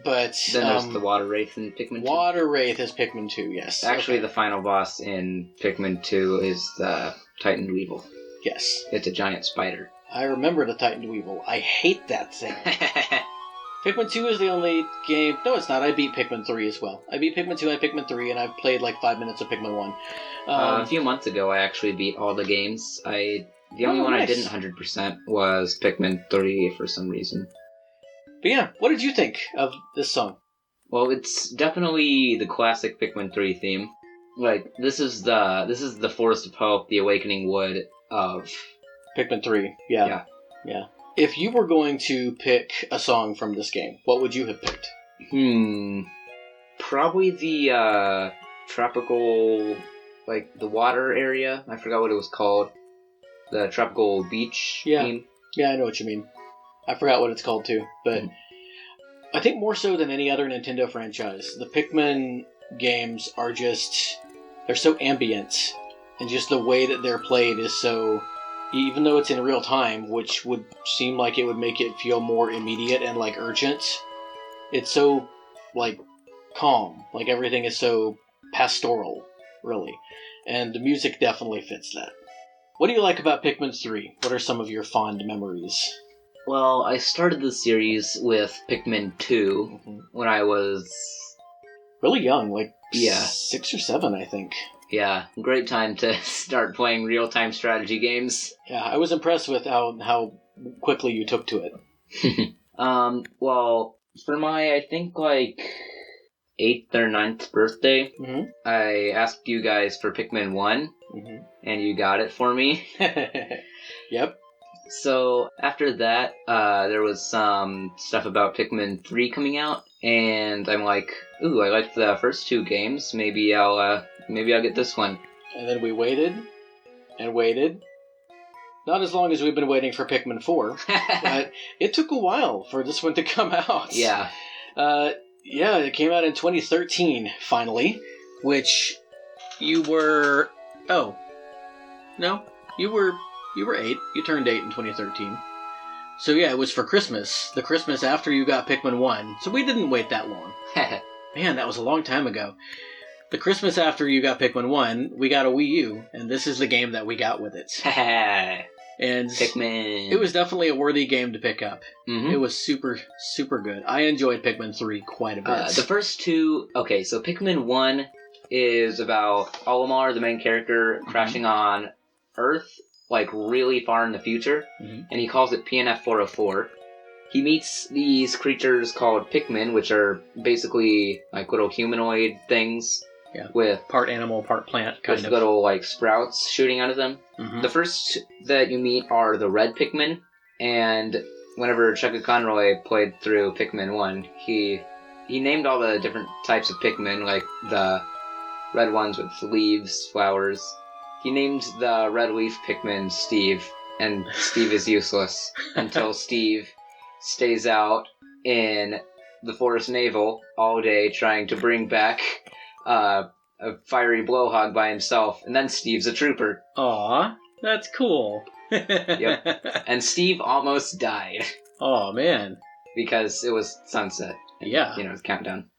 But then there's the Water Wraith in Pikmin 2. Water Wraith is Pikmin 2, yes. Actually, the final boss in Pikmin 2 is the Titan Weevil. Yes. It's a giant spider. I remember the Titan Weevil. I hate that thing. Pikmin 2 is the only game... No, it's not. I beat Pikmin 3 as well. I beat Pikmin 2 and Pikmin 3, and I've played 5 minutes of Pikmin 1. A few months ago, I actually beat all the games. The only one nice. I didn't 100% was Pikmin 3 for some reason. But yeah, what did you think of this song? Well, it's definitely the classic Pikmin 3 theme. This is the Forest of Hope, the Awakening Wood of Pikmin 3, yeah. If you were going to pick a song from this game, what would you have picked? Probably the tropical, the water area. I forgot what it was called. The tropical beach theme. Yeah, I know what you mean. I forgot what it's called too, but I think more so than any other Nintendo franchise, the Pikmin games are they're so ambient, and just the way that they're played is so, even though it's in real time, which would seem like it would make it feel more immediate and urgent, it's so calm, everything is so pastoral, really, and the music definitely fits that. What do you like about Pikmin 3? What are some of your fond memories? Well, I started the series with Pikmin 2 when I was... really young, 6 or 7, I think. Yeah, great time to start playing real-time strategy games. Yeah, I was impressed with how quickly you took to it. Well, For my, I think, 8th or 9th birthday, I asked you guys for Pikmin 1, and you got it for me. Yep. So, after that, there was some stuff about Pikmin 3 coming out, and I'm like, ooh, I liked the first 2 games, maybe I'll get this one. And then we waited, and waited. Not as long as we've been waiting for Pikmin 4, but it took a while for this one to come out. Yeah. Yeah, it came out in 2013, finally, which you were... Oh. No, you were 8. You turned 8 in 2013. So yeah, it was for Christmas. The Christmas after you got Pikmin 1. So we didn't wait that long. Man, that was a long time ago. The Christmas after you got Pikmin 1, we got a Wii U, and this is the game that we got with it. And Pikmin. It was definitely a worthy game to pick up. It was super, super good. I enjoyed Pikmin 3 quite a bit. The first 2... Okay, so Pikmin 1 is about Olimar, the main character, crashing on Earth, really far in the future, and he calls it PNF 404. He meets these creatures called Pikmin, which are basically little humanoid things. Yeah. With part animal, part plant, kind of. Little sprouts shooting out of them. The first that you meet are the red Pikmin, and whenever Chuck Conroy played through Pikmin 1, he named all the different types of Pikmin, like the red ones with leaves, flowers. He named the red leaf Pikmin Steve, and Steve is useless until Steve stays out in the Forest Navel all day trying to bring back a fiery blowhog by himself, and then Steve's a trooper. Aw, that's cool. Yep. And Steve almost died. Oh, man. Because it was sunset. Yeah. Countdown.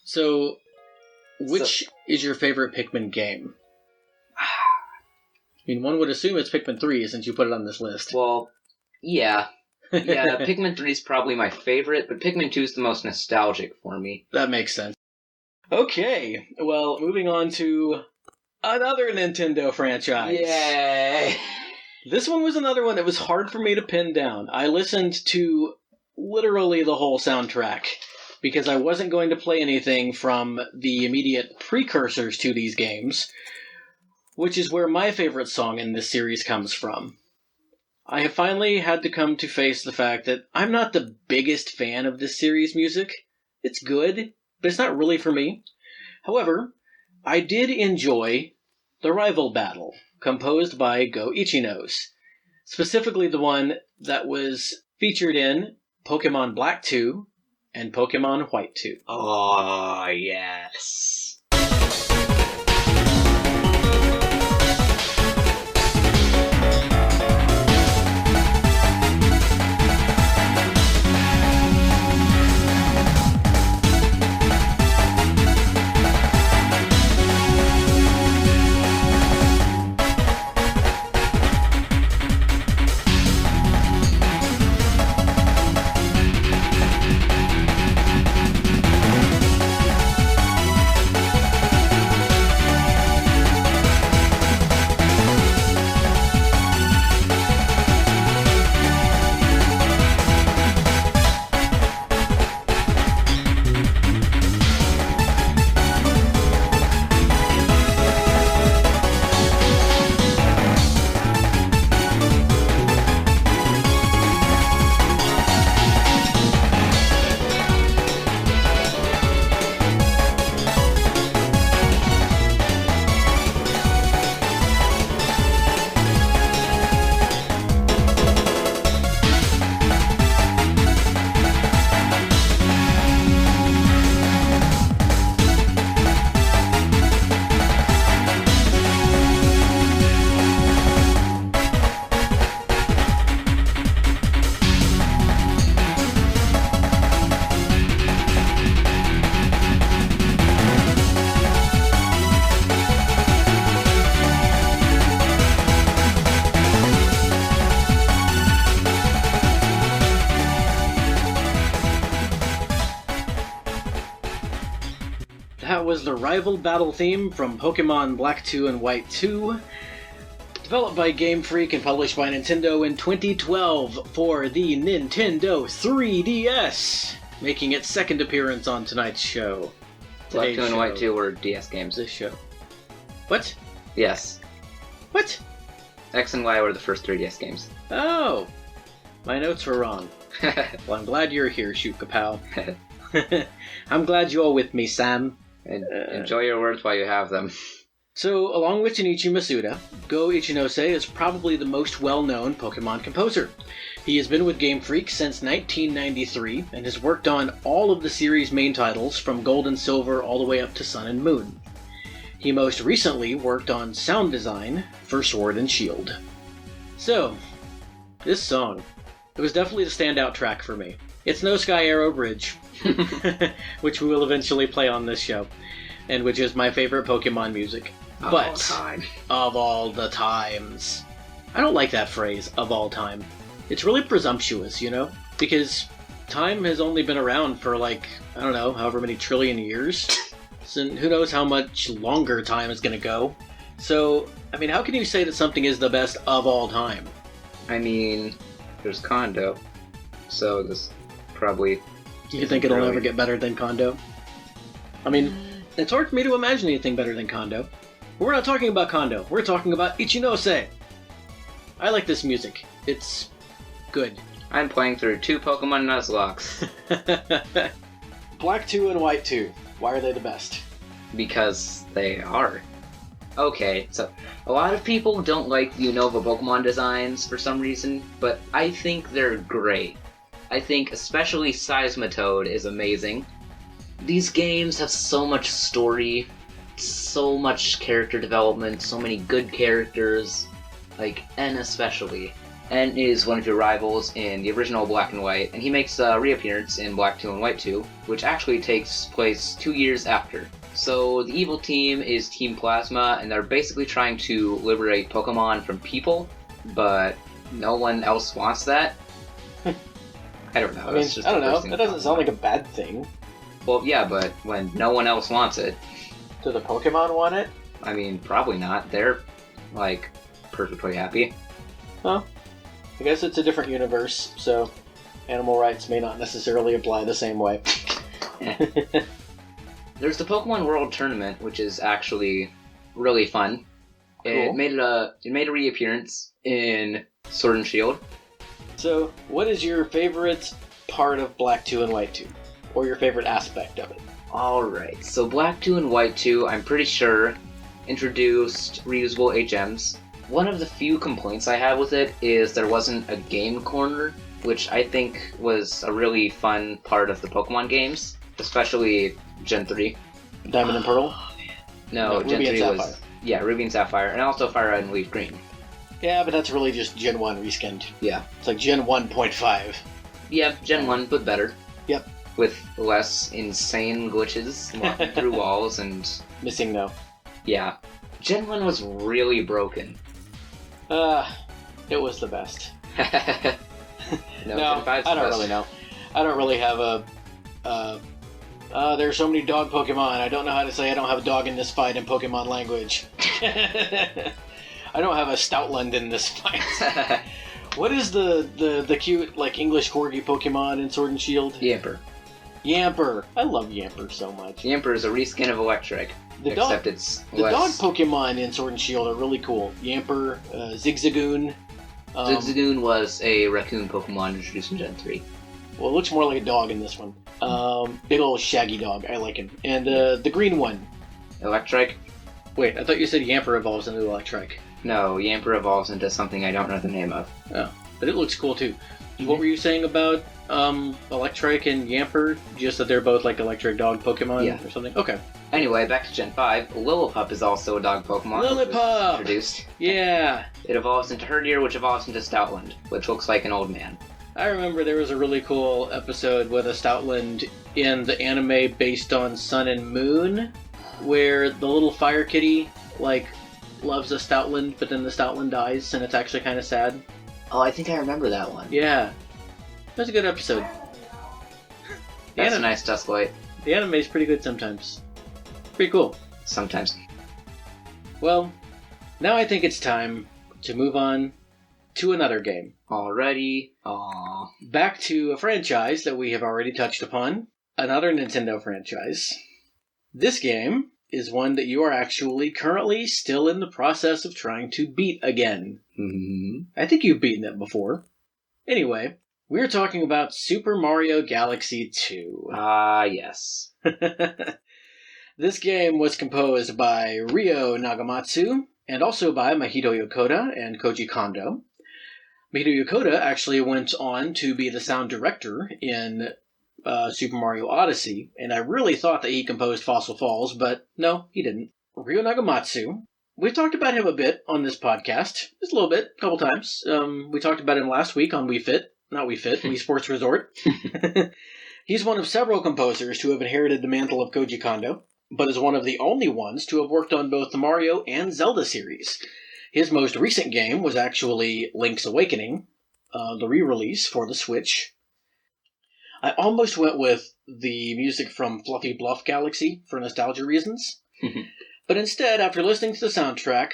So, which is your favorite Pikmin game? I mean, one would assume it's Pikmin 3 since you put it on this list. Well, yeah. Yeah, Pikmin 3 is probably my favorite, but Pikmin 2 is the most nostalgic for me. That makes sense. Okay, well, moving on to another Nintendo franchise. Yay! This one was another one that was hard for me to pin down. I listened to literally the whole soundtrack because I wasn't going to play anything from the immediate precursors to these games, which is where my favorite song in this series comes from. I have finally had to come to face the fact that I'm not the biggest fan of this series' music. It's good, but it's not really for me. However, I did enjoy The Rival Battle, composed by Go Ichinos, specifically the one that was featured in Pokemon Black 2 and Pokemon White 2. Oh, yes. That was the Rival Battle theme from Pokemon Black 2 and White 2, developed by Game Freak and published by Nintendo in 2012 for the Nintendo 3DS. making its second appearance on tonight's show. Black Today's 2 and show. White 2 were DS games. This show. What? Yes. What? X and Y were the first 3DS games. Oh! My notes were wrong. Well, I'm glad you're here, Shootkapow. I'm glad you're with me, Sam. And enjoy your words while you have them. So, along with Junichi Masuda, Go Ichinose is probably the most well-known Pokemon composer. He has been with Game Freak since 1993 and has worked on all of the series' main titles from Gold and Silver all the way up to Sun and Moon. He most recently worked on sound design for Sword and Shield. So, this song, it was definitely the standout track for me. It's no Sky Arrow Bridge, which we will eventually play on this show, and which is my favorite Pokemon music. But of all the times. I don't like that phrase, of all time. It's really presumptuous, you know? Because time has only been around for like, I don't know, however many trillion years. So who knows how much longer time is going to go. So, I mean, how can you say that something is the best of all time? I mean, there's Kondo, so this probably... You think it'll never get better than Kondo? I mean, it's hard for me to imagine anything better than Kondo. But we're not talking about Kondo, we're talking about Ichinose. I like this music. It's good. I'm playing through 2 Pokemon Nuzlocke. Black 2 and White 2. Why are they the best? Because they are. Okay, so a lot of people don't like the Unova Pokemon designs for some reason, but I think they're great. I think especially Seismitoad is amazing. These games have so much story, so much character development, so many good characters, like N especially. N is one of your rivals in the original Black and White, and he makes a reappearance in Black 2 and White 2, which actually takes place 2 years after. So the evil team is Team Plasma, and they're basically trying to liberate Pokemon from people, but no one else wants that. I don't know. I mean, I don't know. That doesn't sound like a bad thing. Well, yeah, but when no one else wants it... Do the Pokemon want it? I mean, probably not. They're, like, perfectly happy. Well, I guess it's a different universe, so animal rights may not necessarily apply the same way. There's the Pokemon World Tournament, which is actually really fun. Cool. It made a reappearance in Sword and Shield. So, what is your favorite part of Black 2 and White 2? Or your favorite aspect of it? Alright, so Black 2 and White 2, I'm pretty sure, introduced reusable HMs. One of the few complaints I have with it is there wasn't a game corner, which I think was a really fun part of the Pokemon games, especially Gen 3. Diamond and Pearl? No, Gen Ruby 3 and was... Sapphire. Yeah, Ruby and Sapphire, and also Fire Red and Leaf Green. Yeah, but that's really just Gen 1 reskinned. Yeah. It's like Gen 1.5. Yeah, Gen 1, but better. Yep. With less insane glitches walking through walls and... Missing, though. Yeah. Gen 1 was really broken. It was the best. No, No, Gen 5's I don't the best. really know. I don't really have there's so many dog Pokemon. I don't know how to say I don't have a dog in this fight in Pokemon language. I don't have a Stoutland in this fight. What is the cute, like, English Corgi Pokemon in Sword and Shield? Yamper. Yamper. I love Yamper so much. Yamper is a reskin of Electric, except it's The less... dog Pokemon in Sword and Shield are really cool. Yamper, Zigzagoon. Zigzagoon was a raccoon Pokemon introduced in Gen 3. Well, it looks more like a dog in this one. Big old shaggy dog. I like him. And the green one. Electric? Wait, I thought you said Yamper evolves into Electric. No, Yamper evolves into something I don't know the name of. Oh, but it looks cool too. What were you saying about Electric and Yamper? Just that they're both like electric dog Pokemon or something? Okay. Anyway, back to Gen 5. Lillipup is also a dog Pokemon. Lillipup! Introduced. Yeah! It evolves into Herdier, which evolves into Stoutland, which looks like an old man. I remember there was a really cool episode with a Stoutland in the anime based on Sun and Moon, where the little fire kitty, like, loves a Stoutland, but then the Stoutland dies, and it's actually kind of sad. Oh, I think I remember that one. Yeah. That was a good episode. That's a nice Dusklight. The anime is pretty good sometimes. Pretty cool. Sometimes. Well, now I think it's time to move on to another game. Alrighty. Aww. Back to a franchise that we have already touched upon. Another Nintendo franchise. This game is one that you are actually currently still in the process of trying to beat again. Mm-hmm. I think you've beaten it before. Anyway, we're talking about Super Mario Galaxy 2. Yes. This game was composed by Ryo Nagamatsu, and also by Mahito Yokota and Koji Kondo. Mahito Yokota actually went on to be the sound director in Super Mario Odyssey, and I really thought that he composed Fossil Falls, but no, he didn't. Ryo Nagamatsu, we've talked about him a bit on this podcast, just a little bit, a couple times. We talked about him last week on Wii Sports Resort. He's one of several composers to have inherited the mantle of Koji Kondo, but is one of the only ones to have worked on both the Mario and Zelda series. His most recent game was actually Link's Awakening, the re-release for the Switch. I almost went with the music from Fluffy Bluff Galaxy for nostalgia reasons, but instead, after listening to the soundtrack,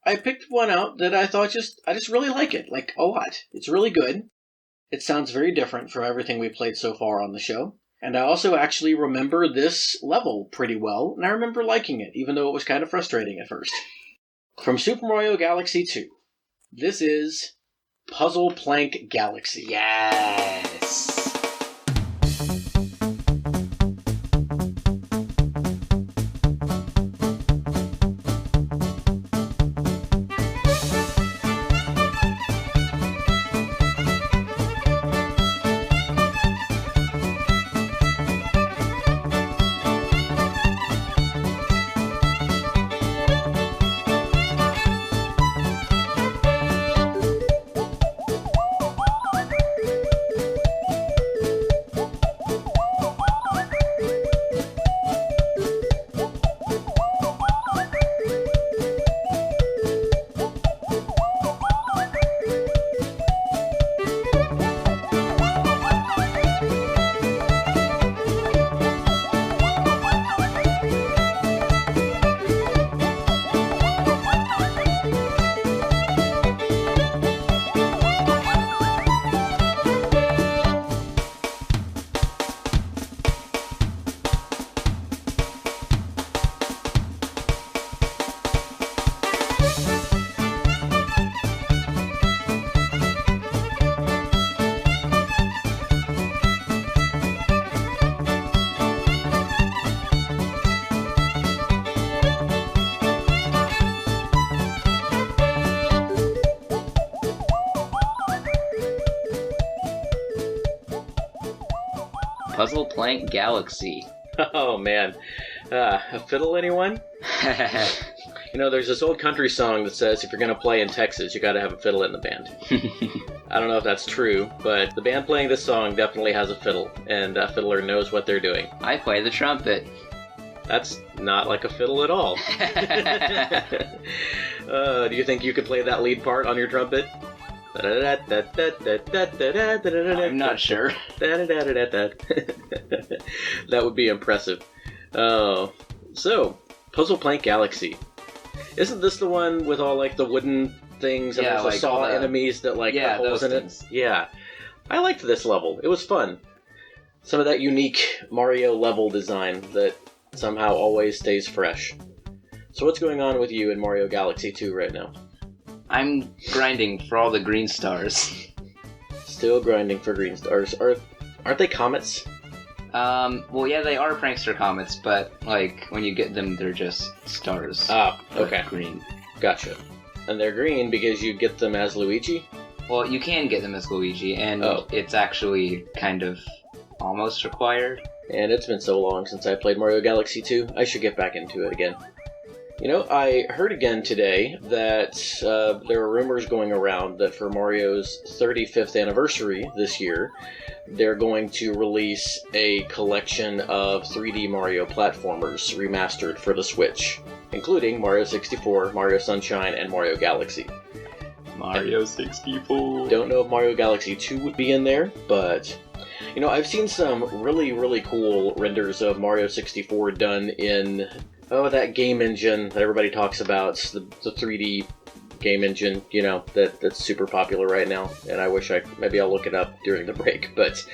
I picked one out that I thought I just really like it, like a lot. It's really good. It sounds very different from everything we've played so far on the show. And I also actually remember this level pretty well, and I remember liking it, even though it was kind of frustrating at first. From Super Mario Galaxy 2, this is Puzzle Plank Galaxy. Yes. Puzzle Plank Galaxy. Oh, man. A fiddle, anyone? You know, there's this old country song that says if you're going to play in Texas, you got to have a fiddle in the band. I don't know if that's true, but the band playing this song definitely has a fiddle, and a fiddler knows what they're doing. I play the trumpet. That's not like a fiddle at all. Do you think you could play that lead part on your trumpet? I'm not sure. That would be impressive. Oh, so Puzzle Plank Galaxy. Isn't this the one with all like the wooden things and Yeah, there's like the saw enemies that like have holes in things. it? Yeah, I liked this level. It was fun. Some of that unique Mario level design that somehow always stays fresh. So what's going on with you in Mario Galaxy 2 right now? I'm grinding for all the green stars. Still grinding for green stars. Aren't they comets? Well, yeah, they are prankster comets, but, like, when you get them, they're just stars. Ah, okay. Green. Gotcha. And they're green because you get them as Luigi? Well, you can get them as Luigi, and it's actually kind of almost required. And it's been so long since I played Mario Galaxy 2, I should get back into it again. You know, I heard again today that there are rumors going around that for Mario's 35th anniversary this year, they're going to release a collection of 3D Mario platformers remastered for the Switch, including Mario 64, Mario Sunshine, and Mario Galaxy. Mario 64. Don't know if Mario Galaxy 2 would be in there, but... You know, I've seen some really, really cool renders of Mario 64 done in... that game engine that everybody talks about, the 3D game engine, that's super popular right now. And I wish maybe I'll look it up during the break. But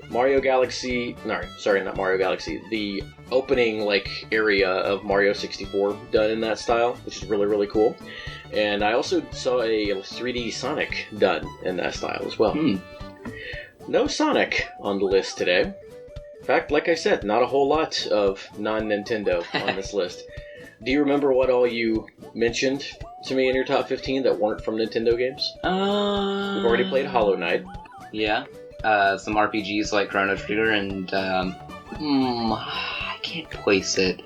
Mario Galaxy, no, sorry, not Mario Galaxy, the opening area of Mario 64 done in that style, which is really, really cool. And I also saw a 3D Sonic done in that style as well. No Sonic on the list today. In fact, like I said, not a whole lot of non-Nintendo on this list. Do you remember what all you mentioned to me in your top 15 that weren't from Nintendo games? We've already played Hollow Knight. Yeah. Some RPGs like Chrono Trigger and, I can't place it.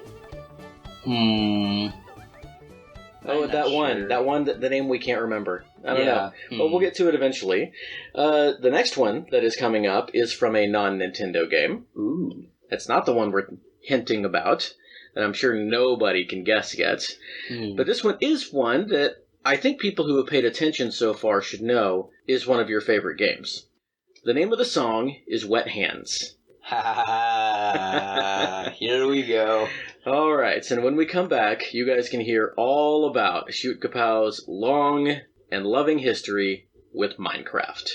Oh, that one, the name we can't remember. I don't know. But we'll get to it eventually. The next one that is coming up is from a non-Nintendo game. Ooh. It's not the one we're hinting about, and I'm sure nobody can guess yet. But this one is one that I think people who have paid attention so far should know is one of your favorite games. The name of the song is Wet Hands. Here we go. Alright, and when we come back, you guys can hear all about Shootkapow's long and loving history with Minecraft.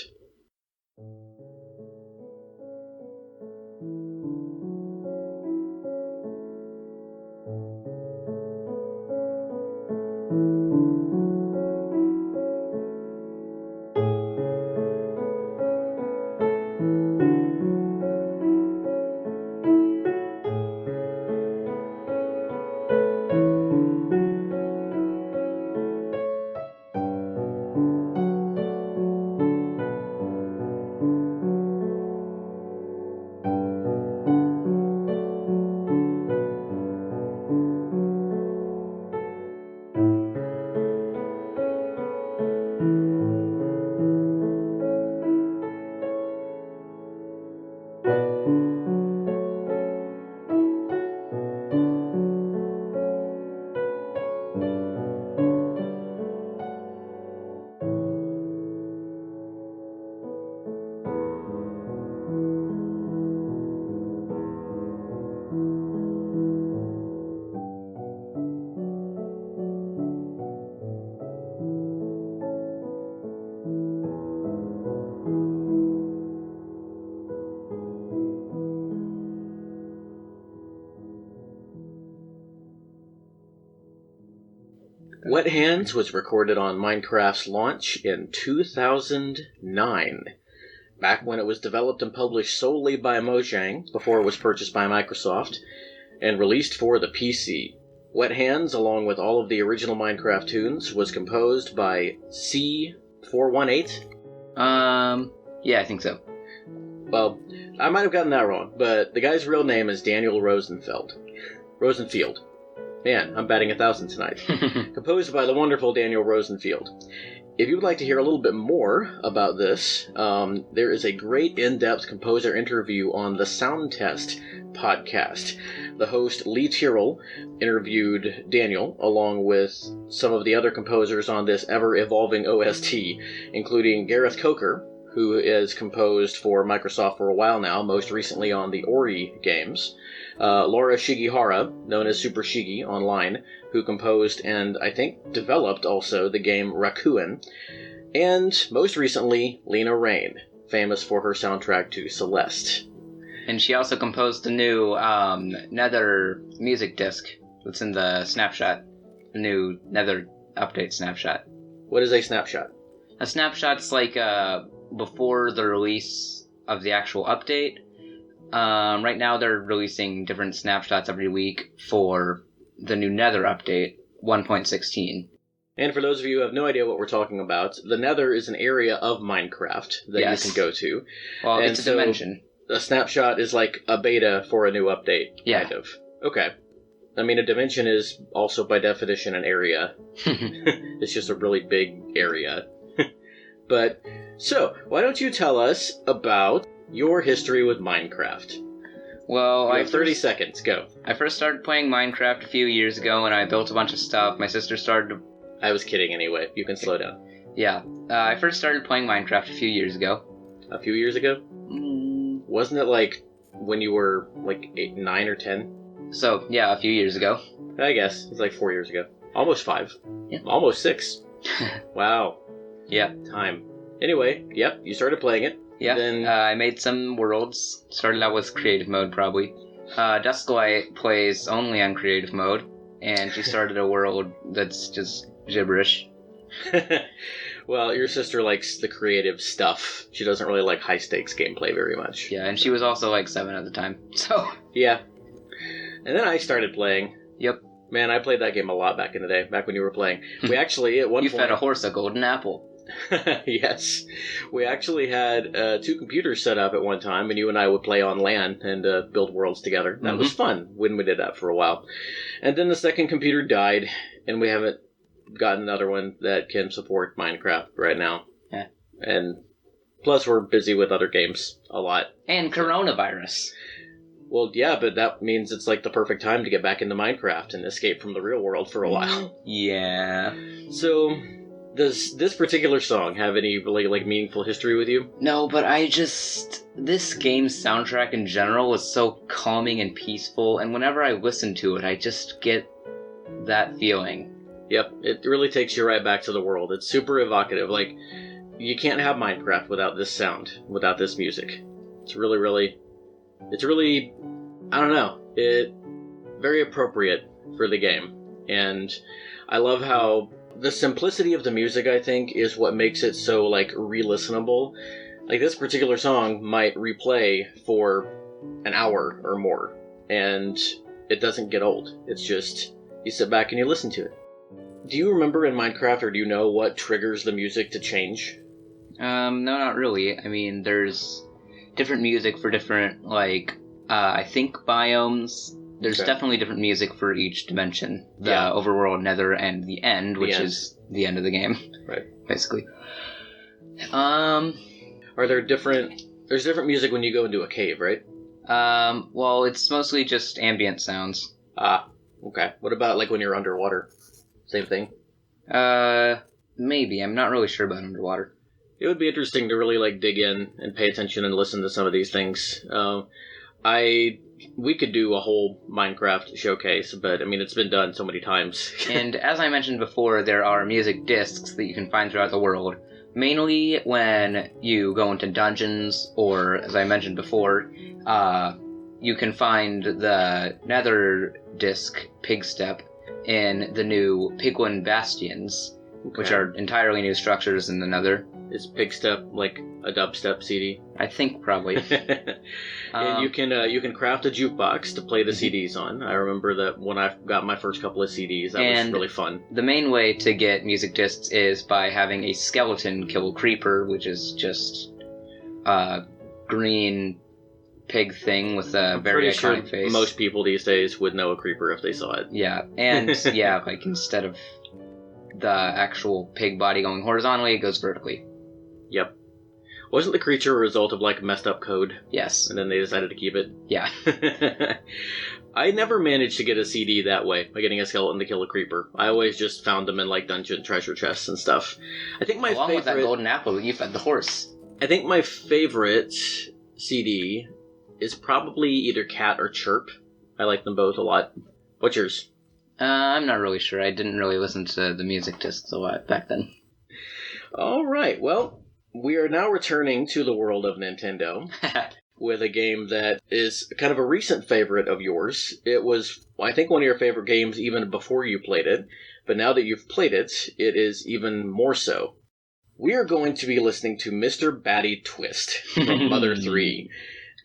Wet Hands was recorded on Minecraft's launch in 2009, back when it was developed and published solely by Mojang before it was purchased by Microsoft, and released for the PC. Wet Hands, along with all of the original Minecraft tunes, was composed by C418? Yeah, I think so. Well, I might have gotten that wrong, but the guy's real name is Daniel Rosenfield. Man, I'm batting 1,000 tonight. Composed by the wonderful Daniel Rosenfield. If you would like to hear a little bit more about this, there is a great in-depth composer interview on the Sound Test podcast. The host, Lee Tyrrell, interviewed Daniel, along with some of the other composers on this ever-evolving OST, including Gareth Coker, who is composed for Microsoft for a while now, most recently on the Ori games. Laura Shigihara, known as Super Shigi online, who composed and I think developed also the game Rakuen. And most recently, Lena Raine, famous for her soundtrack to Celeste. And she also composed the new Nether music disc that's in the snapshot. The new Nether update snapshot. What is a snapshot? A snapshot's like before the release of the actual update. Right now they're releasing different snapshots every week for the new Nether update, 1.16. And for those of you who have no idea what we're talking about, the Nether is an area of Minecraft that you can go to. Well, and it's a dimension. A snapshot is like a beta for a new update, kind of. Okay. I mean, a dimension is also by definition an area. It's just a really big area. But, so, why don't you tell us about your history with Minecraft? Well, you have 30 seconds, go. I first started playing Minecraft a few years ago and I built a bunch of stuff. My sister started to... I was kidding anyway. You can slow down. Yeah. I first started playing Minecraft a few years ago. A few years ago? Wasn't it like when you were like 8, 9 or 10? So, yeah, a few years ago. I guess. It's like 4 years ago. Almost 5. Yeah. Almost 6. Wow. Yeah. Time. Anyway, yep, you started playing it. Yeah. Then I made some worlds. Started out with creative mode, probably. Dusklight plays only on creative mode, and she started a world that's just gibberish. well, your sister likes the creative stuff. She doesn't really like high-stakes gameplay very much. Yeah, and she was also like 7 at the time, so... Yeah. And then I started playing. Yep. Man, I played that game a lot back in the day, back when you were playing. We actually, at one point... You fed a horse a golden apple. Yes. We actually had 2 computers set up at one time, and you and I would play on LAN and build worlds together. That was fun when we did that for a while. And then the second computer died, and we haven't gotten another one that can support Minecraft right now. Yeah. And plus we're busy with other games a lot. And coronavirus. Well, yeah, but that means it's like the perfect time to get back into Minecraft and escape from the real world for a while. Yeah. So... does this particular song have any really, like, meaningful history with you? No, but this game's soundtrack in general was so calming and peaceful, and whenever I listen to it, I just get that feeling. Yep, it really takes you right back to the world. It's super evocative. Like, you can't have Minecraft without this sound, without this music. It's really, I don't know, very appropriate for the game. And I love how the simplicity of the music, I think, is what makes it so, like, re-listenable. Like, this particular song might replay for an hour or more, and it doesn't get old. It's just, you sit back and you listen to it. Do you remember in Minecraft, or do you know what triggers the music to change? No, not really. I mean, there's different music for different, like, I think biomes. There's definitely different music for each dimension. The overworld, nether, and the end, which is the end of the game. Right. Basically. Are there there's different music when you go into a cave, right? Well, it's mostly just ambient sounds. Ah, okay. What about, like, when you're underwater? Same thing? Maybe. I'm not really sure about underwater. It would be interesting to really, like, dig in and pay attention and listen to some of these things. We could do a whole Minecraft showcase, but, I mean, it's been done so many times. And as I mentioned before, there are music discs that you can find throughout the world. Mainly when you go into dungeons, or, as I mentioned before, you can find the nether disc, Pigstep, in the new Piglin Bastions, which are entirely new structures in the nether. Is Pigstep like a dubstep CD? I think probably. And you can craft a jukebox to play the CDs on. I remember that when I got my first couple of CDs, that was really fun. The main way to get music discs is by having a skeleton kill a creeper, which is just a green pig thing with a very iconic face. Most people these days would know a creeper if they saw it. Yeah, and like instead of the actual pig body going horizontally, it goes vertically. Yep. Wasn't the creature a result of, like, messed up code? Yes. And then they decided to keep it? Yeah. I never managed to get a CD that way, by getting a skeleton to kill a creeper. I always just found them in, like, dungeon treasure chests and stuff. I think my Along with that golden apple that you fed the horse. I think my favorite CD is probably either Cat or Chirp. I like them both a lot. What's yours? I'm not really sure. I didn't really listen to the music discs a lot back then. All right, well... we are now returning to the world of Nintendo with a game that is kind of a recent favorite of yours. It was, I think, one of your favorite games even before you played it, but now that you've played it, it is even more so. We are going to be listening to Mr. Batty Twist from Mother 3.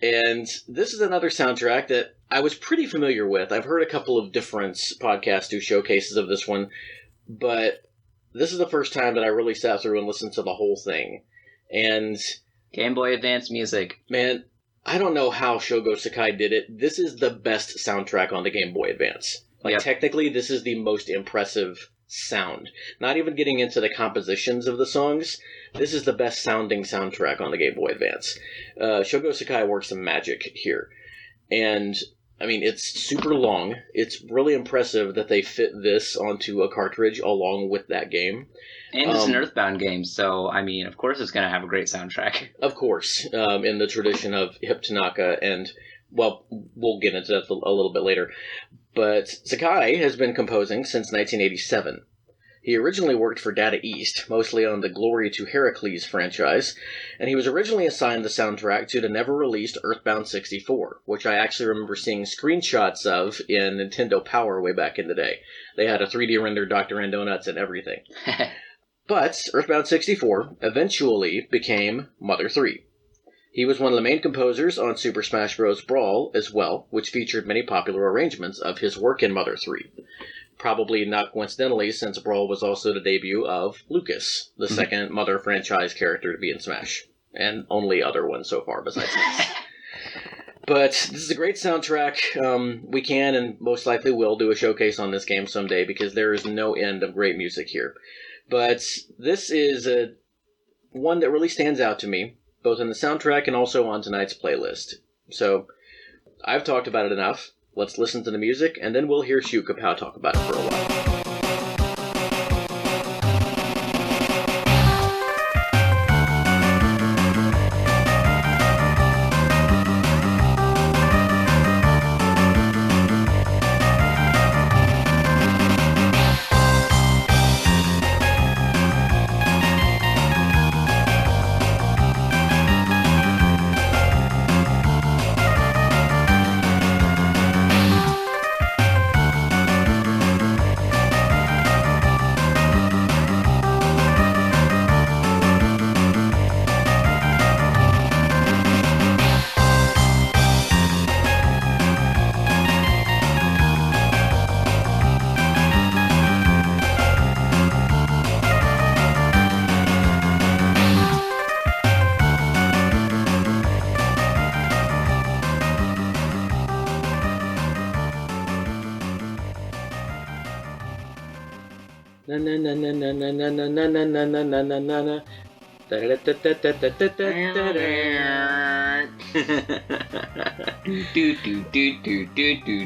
And this is another soundtrack that I was pretty familiar with. I've heard a couple of different podcasts do showcases of this one, but this is the first time that I really sat through and listened to the whole thing. And Game Boy Advance music. Man, I don't know how Shogo Sakai did it. This is the best soundtrack on the Game Boy Advance. Like, technically, this is the most impressive sound. Not even getting into the compositions of the songs, this is the best sounding soundtrack on the Game Boy Advance. Shogo Sakai works some magic here. And, I mean, it's super long. It's really impressive that they fit this onto a cartridge along with that game. And it's an Earthbound game, so, I mean, of course it's going to have a great soundtrack. Of course, in the tradition of Hip Tanaka, and, well, we'll get into that a little bit later. But Sakai has been composing since 1987. He originally worked for Data East, mostly on the Glory to Heracles franchise, and he was originally assigned the soundtrack to the never-released Earthbound 64, which I actually remember seeing screenshots of in Nintendo Power way back in the day. They had a 3D rendered Dr. Donuts and everything. But Earthbound 64 eventually became Mother 3. He was one of the main composers on Super Smash Bros. Brawl as well, which featured many popular arrangements of his work in Mother 3. Probably not coincidentally, since Brawl was also the debut of Lucas, the second Mother franchise character to be in Smash. And only other one so far besides this. But this is a great soundtrack. We can and most likely will do a showcase on this game someday because there is no end of great music here. But this is one that really stands out to me, both in the soundtrack and also on tonight's playlist. So, I've talked about it enough. Let's listen to the music, and then we'll hear Shootkapow talk about it for a while.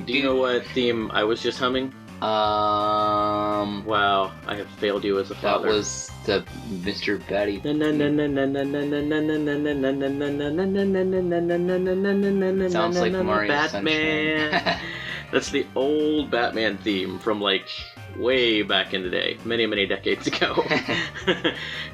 Do you know what theme I was just humming? Wow, I have failed you as a father. That was the Mr. Batty. Sounds like Mario Batman. Sunshine. That's the old Batman theme from like way back in the day, many, many decades ago.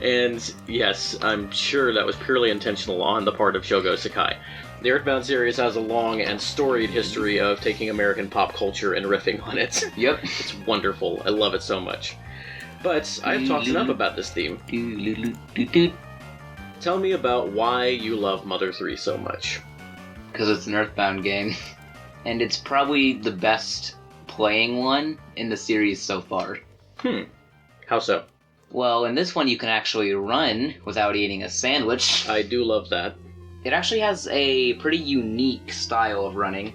And yes, I'm sure that was purely intentional on the part of Shogo Sakai. The Earthbound series has a long and storied history of taking American pop culture and riffing on it. Yep. It's wonderful. I love it so much. But I've talked enough about this theme. Tell me about why you love Mother 3 so much. Because it's an Earthbound game. And it's probably the best playing one in the series so far. How so? Well, in this one you can actually run without eating a sandwich. I do love that. It actually has a pretty unique style of running.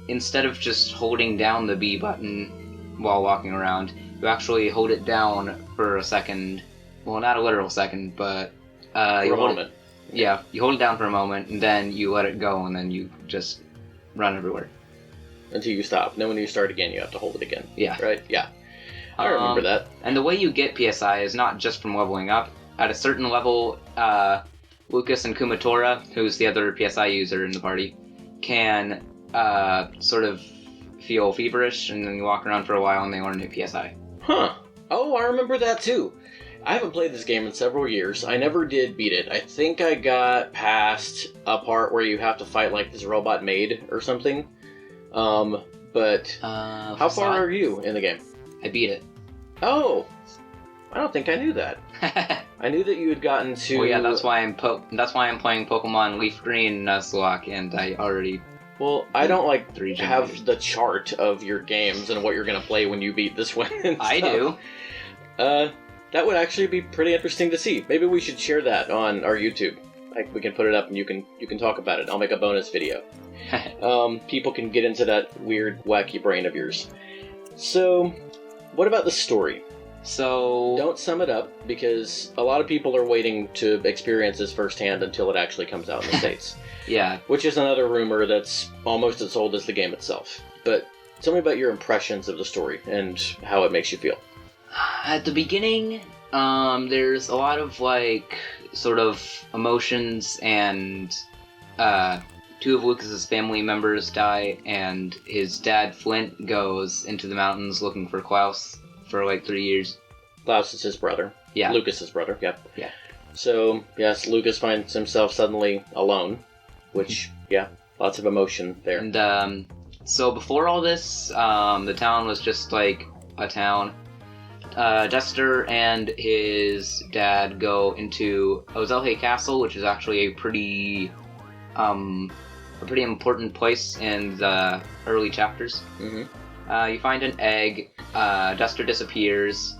Instead of just holding down the B button while walking around, you actually hold it down for a second. Well, not a literal second, but For a moment. Yeah, you hold it down for a moment, and then you let it go, and then you just run everywhere. Until you stop. And then when you start again, you have to hold it again. Yeah. Right? Yeah. I remember that. And the way you get PSI is not just from leveling up. At a certain level, Lucas and Kumatora, who's the other PSI user in the party, can sort of feel feverish, and then you walk around for a while and they learn new PSI. Huh. Oh, I remember that too. I haven't played this game in several years. I never did beat it. I think I got past a part where you have to fight like this robot maid or something. But how far are you in the game? I beat it. Oh, I don't think I knew that. I knew that you had gotten to. Well, yeah, that's why I'm playing Pokemon Leaf Green Nuzlocke, and I already. Well, I don't like 3 have the chart of your games and what you're gonna play when you beat this one. And I stuff. do. That would actually be pretty interesting to see. Maybe we should share that on our YouTube. Like, we can put it up and you can talk about it. I'll make a bonus video. People can get into that weird, wacky brain of yours. So, what about the story? So... Don't sum it up, because a lot of people are waiting to experience this firsthand until it actually comes out in the States. Yeah. Which is another rumor that's almost as old as the game itself. But tell me about your impressions of the story and how it makes you feel. At the beginning, there's a lot of, like, sort of emotions, and 2 of Lucas's family members die, and his dad, Flint, goes into the mountains looking for Klaus for, like, 3 years. Klaus is his brother. Yeah. Lucas's brother, yep. Yeah. So, yes, Lucas finds himself suddenly alone, which, yeah, lots of emotion there. And, so before all this, the town was just like a town. Dexter and his dad go into Ozelhe Castle, which is actually a pretty important place in the early chapters. Mm-hmm. You find an egg, Dexter disappears,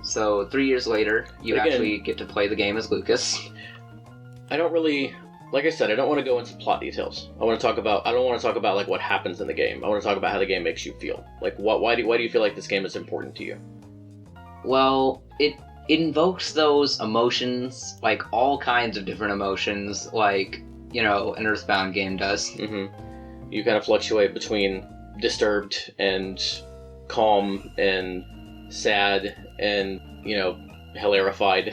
so 3 years later, you actually get to play the game as Lucas. I don't really, like I said, I don't want to go into plot details. I don't want to talk about like what happens in the game. I want to talk about how the game makes you feel. Like, why do you feel like this game is important to you? Well, it invokes those emotions, like all kinds of different emotions, like, you know, an Earthbound game does. Mm-hmm. You kind of fluctuate between disturbed and calm and sad and, you know, hilarified.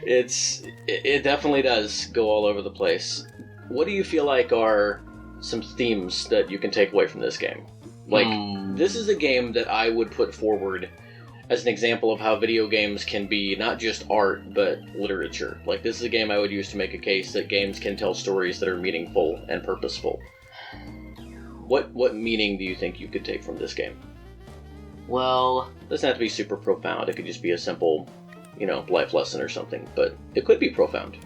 It definitely does go all over the place. What do you feel like are some themes that you can take away from this game? Like, this is a game that I would put forward as an example of how video games can be not just art, but literature. Like, this is a game I would use to make a case that games can tell stories that are meaningful and purposeful. What meaning do you think you could take from this game? Well, It doesn't have to be super profound. It could just be a simple, you know, life lesson or something, but it could be profound.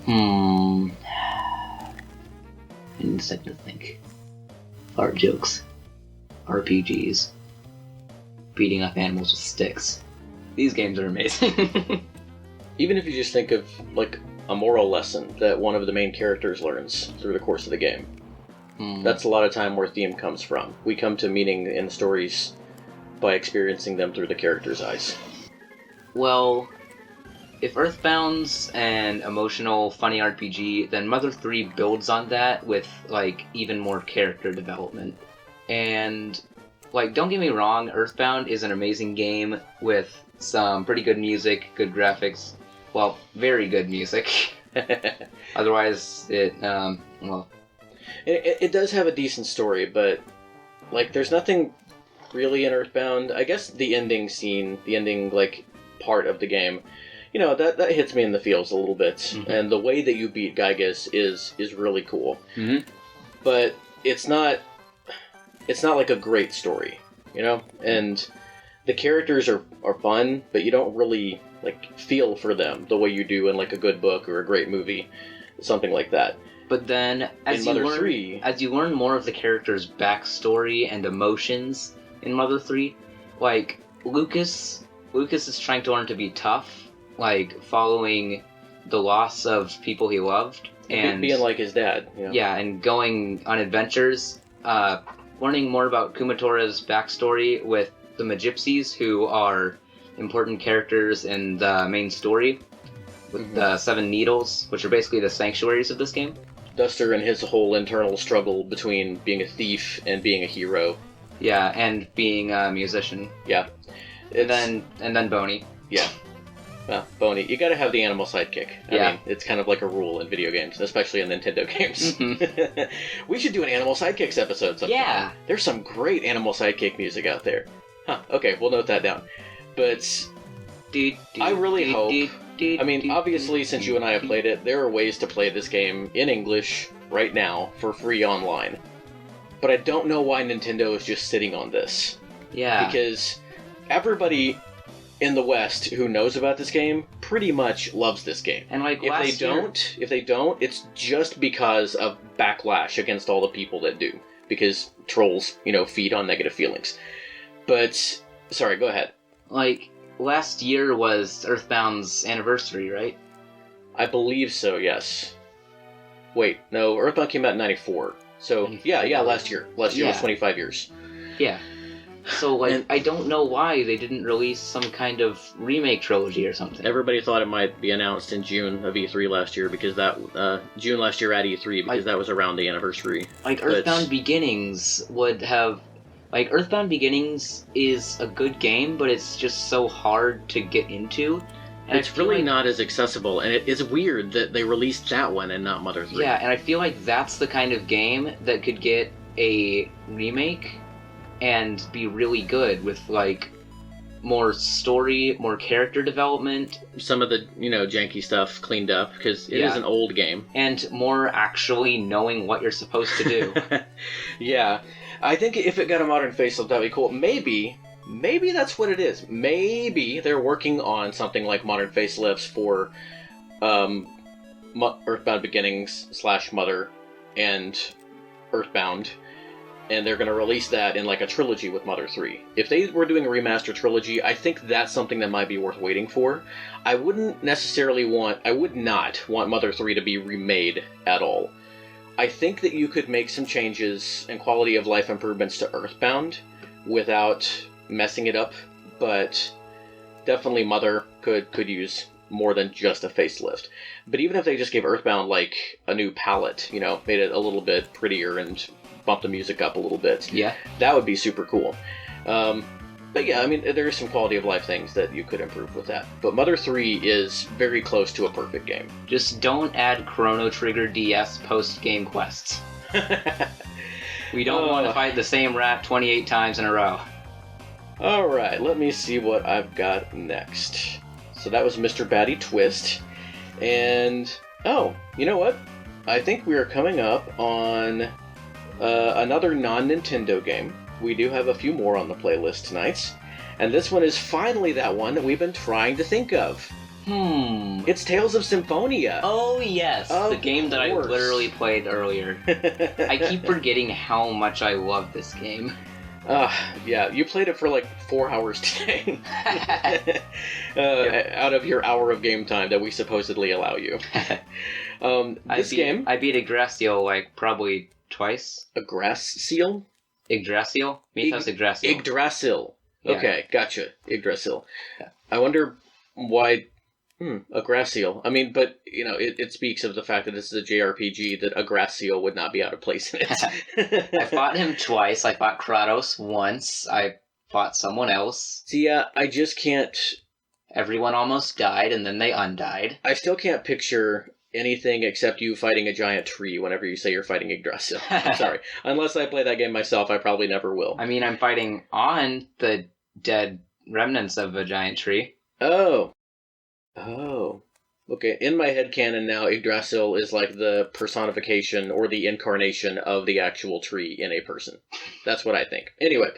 I need a second to think. Art jokes, RPGs, beating up animals with sticks. These games are amazing. Even if you just think of, like, a moral lesson that one of the main characters learns through the course of the game. That's a lot of time where theme comes from. We come to meaning in stories by experiencing them through the character's eyes. Well, if Earthbound's an emotional, funny RPG, then Mother 3 builds on that with, like, even more character development. And, like, don't get me wrong, Earthbound is an amazing game with some pretty good music, good graphics. Well, very good music. Otherwise, It does have a decent story, but, like, there's nothing really in Earthbound. I guess the ending scene, like, part of the game, you know, that hits me in the feels a little bit. Mm-hmm. And the way that you beat Gygas is really cool. Mm-hmm. But it's not like a great story, you know? And the characters are fun, but you don't really, like, feel for them the way you do in, like, a good book or a great movie, something like that. But then, as you learn more of the character's backstory and emotions in Mother 3, like, Lucas is trying to learn to be tough, like, following the loss of people he loved. And being like his dad. You know? Yeah, and going on adventures, learning more about Kumatora's backstory with the Magypsies, who are important characters in the main story, with the 7 Needles, which are basically the sanctuaries of this game. Duster and his whole internal struggle between being a thief and being a hero. Yeah, and being a musician. Yeah. And then Boney. Yeah. Well, Boney, you gotta have the animal sidekick. I mean, it's kind of like a rule in video games, especially in Nintendo games. Mm-hmm. We should do an animal sidekicks episode sometime. Yeah. There's some great animal sidekick music out there. Huh, okay, we'll note that down. But I really hope... I mean, obviously, since you and I have played it, there are ways to play this game in English right now for free online. But I don't know why Nintendo is just sitting on this. Yeah. Because everybody in the West who knows about this game pretty much loves this game. And like if they don't, it's just because of backlash against all the people that do. Because trolls, you know, feed on negative feelings. But, sorry, go ahead. Like, last year was Earthbound's anniversary, right? I believe so, yes. Wait, no, Earthbound came out in 94. So, yeah, last year. Last year was 25 years. Yeah. So, like, I don't know why they didn't release some kind of remake trilogy or something. Everybody thought it might be announced in June of E3 last year, because June last year at E3, because that was around the anniversary. Like, Earthbound Beginnings would have... Like, Earthbound Beginnings is a good game, but it's just so hard to get into. And it's really not as accessible, and it is weird that they released that one and not Mother 3. Yeah, and I feel like that's the kind of game that could get a remake and be really good with, like, more story, more character development. Some of the, janky stuff cleaned up, because it is an old game. And more actually knowing what you're supposed to do. Yeah. I think if it got a modern facelift, that'd be cool. Maybe that's what it is. Maybe they're working on something like modern facelifts for Earthbound Beginnings / Mother and Earthbound, and they're going to release that in like a trilogy with Mother 3. If they were doing a remaster trilogy, I think that's something that might be worth waiting for. I would not want Mother 3 to be remade at all. I think that you could make some changes and quality of life improvements to Earthbound without messing it up, but definitely Mother could use more than just a facelift. But even if they just gave Earthbound like a new palette, made it a little bit prettier and bumped the music up a little bit, that would be super cool. But yeah, I mean, there are some quality of life things that you could improve with that. But Mother 3 is very close to a perfect game. Just don't add Chrono Trigger DS post-game quests. We don't want to fight the same rat 28 times in a row. Alright, let me see what I've got next. So that was Mr. Batty Twist. And, you know what? I think we are coming up on another non-Nintendo game. We do have a few more on the playlist tonight. And this one is finally that one that we've been trying to think of. It's Tales of Symphonia. Oh, yes. The game that I literally played earlier. I keep forgetting how much I love this game. Yeah, you played it for like 4 hours today. Out of your hour of game time that we supposedly allow you. This game... I beat Yggdrasil like probably twice. Yggdrasil? Yggdrasil? Mythos Yggdrasil. Yggdrasil. Yeah. Okay, gotcha. Yggdrasil. Yeah. I wonder why... Yggdrasil. I mean, but, it speaks of the fact that this is a JRPG, that Yggdrasil would not be out of place in it. I fought him twice. I fought Kratos once. I fought someone else. See, I just can't... Everyone almost died, and then they undied. I still can't picture anything except you fighting a giant tree whenever you say you're fighting Yggdrasil. I'm sorry. Unless I play that game myself, I probably never will. I mean, I'm fighting on the dead remnants of a giant tree. Oh. Okay, in my headcanon now, Yggdrasil is like the personification or the incarnation of the actual tree in a person. That's what I think. Anyway,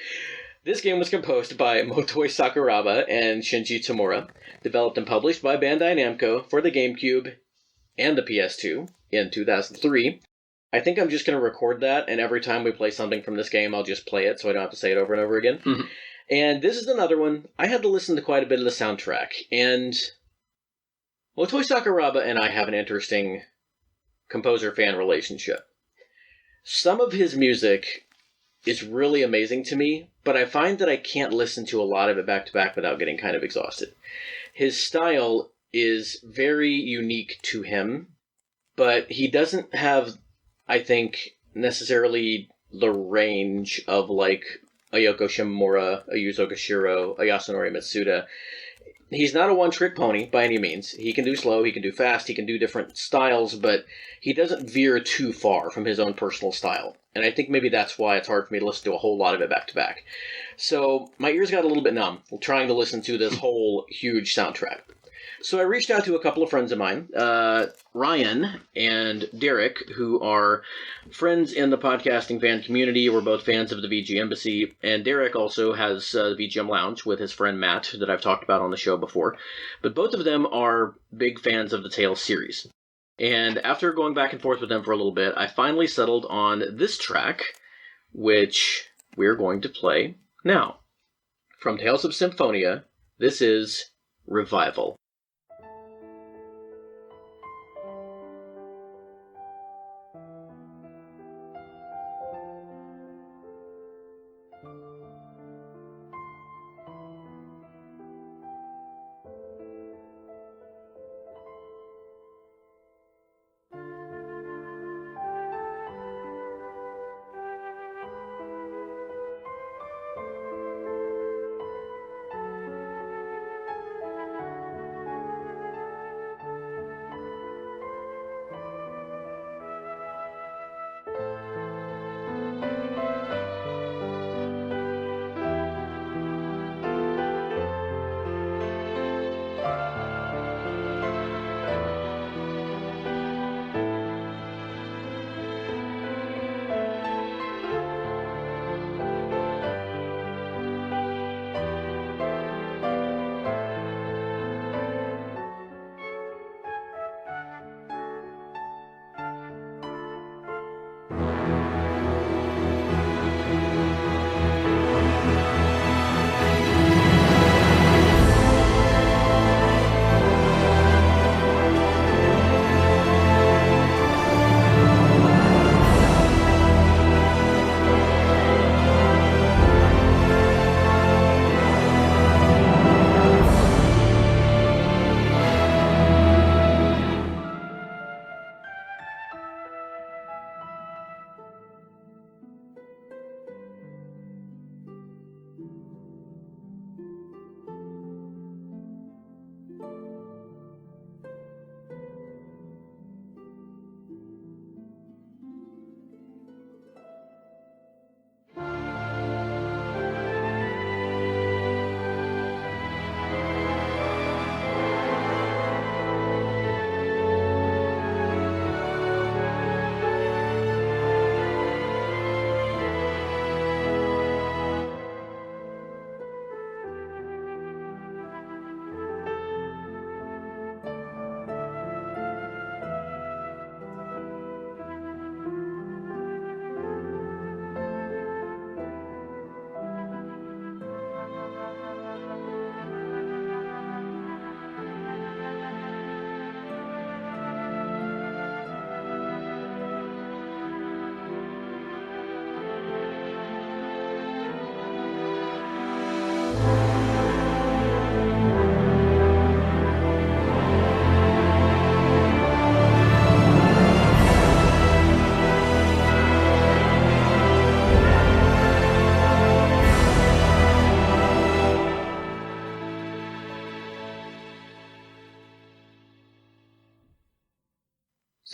this game was composed by Motoi Sakuraba and Shinji Tamura, developed and published by Bandai Namco for the GameCube and the PS2 in 2003. I think I'm just going to record that, and every time we play something from this game, I'll just play it so I don't have to say it over and over again. Mm-hmm. And this is another one. I had to listen to quite a bit of the soundtrack, and Motoi Sakuraba and I have an interesting composer-fan relationship. Some of his music is really amazing to me, but I find that I can't listen to a lot of it back-to-back without getting kind of exhausted. His style is very unique to him, but he doesn't have, I think, necessarily the range of like a Yoko Shimomura, a Yuzo Koshiro, a Yasunori Mitsuda. He's not a one-trick pony by any means. He can do slow, he can do fast, he can do different styles, but he doesn't veer too far from his own personal style. And I think maybe that's why it's hard for me to listen to a whole lot of it back-to-back. So my ears got a little bit numb trying to listen to this whole huge soundtrack. So I reached out to a couple of friends of mine, Ryan and Derek, who are friends in the podcasting fan community. We're both fans of the VG Embassy, and Derek also has the VGM Lounge with his friend Matt that I've talked about on the show before. But both of them are big fans of the Tales series. And after going back and forth with them for a little bit, I finally settled on this track, which we're going to play now. From Tales of Symphonia, this is Revival.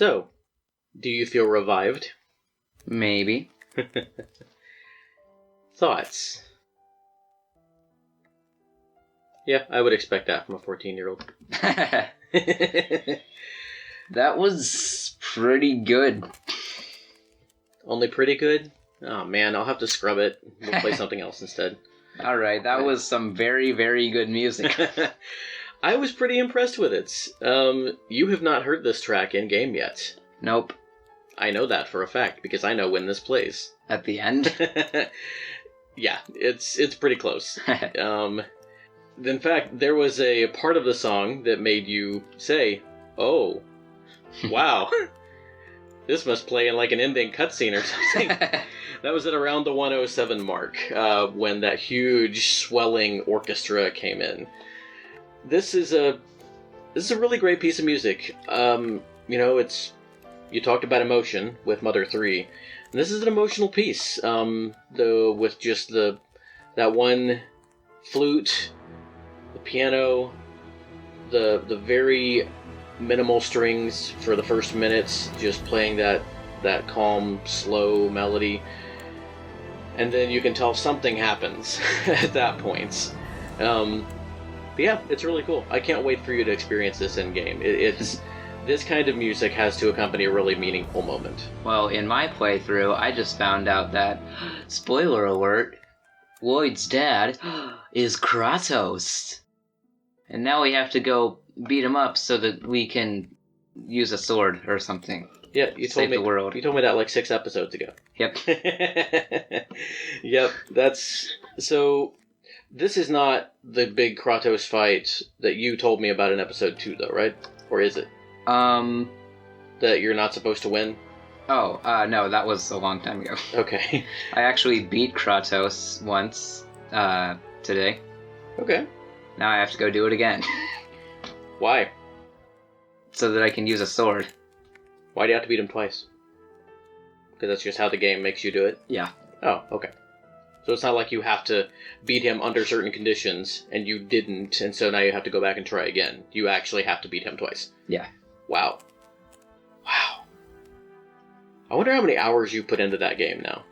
So, do you feel revived? Maybe. Thoughts? Yeah, I would expect that from a 14-year-old. That was pretty good. Only pretty good? Oh man, I'll have to scrub it. We'll play something else instead. Alright, that was some very, very good music. I was pretty impressed with it. You have not heard this track in-game yet. Nope. I know that for a fact, because I know when this plays. At the end? Yeah, it's pretty close. In fact, there was a part of the song that made you say, "Oh, wow, this must play in like an ending cutscene or something." That was at around the 107 mark, when that huge swelling orchestra came in. This is a really great piece of music. You talked about emotion with Mother 3, and this is an emotional piece. With just that one flute, the piano, the very minimal strings for the first minutes, just playing that calm, slow melody, and then you can tell something happens at that point. But yeah, it's really cool. I can't wait for you to experience this in game. It's this kind of music has to accompany a really meaningful moment. Well, in my playthrough, I just found out that, spoiler alert, Lloyd's dad is Kratos. And now we have to go beat him up so that we can use a sword or something. Yeah, you told me the world. You told me that like 6 episodes ago. Yep. Yep, so this is not the big Kratos fight that you told me about in episode 2 though, right? Or is it? That you're not supposed to win? Oh, no, that was a long time ago. Okay. I actually beat Kratos once, today. Okay. Now I have to go do it again. Why? So that I can use a sword. Why do you have to beat him twice? Because that's just how the game makes you do it? Yeah. Oh, okay. So it's not like you have to beat him under certain conditions, and you didn't, and so now you have to go back and try again. You actually have to beat him twice. Yeah. Wow. I wonder how many hours you put into that game now.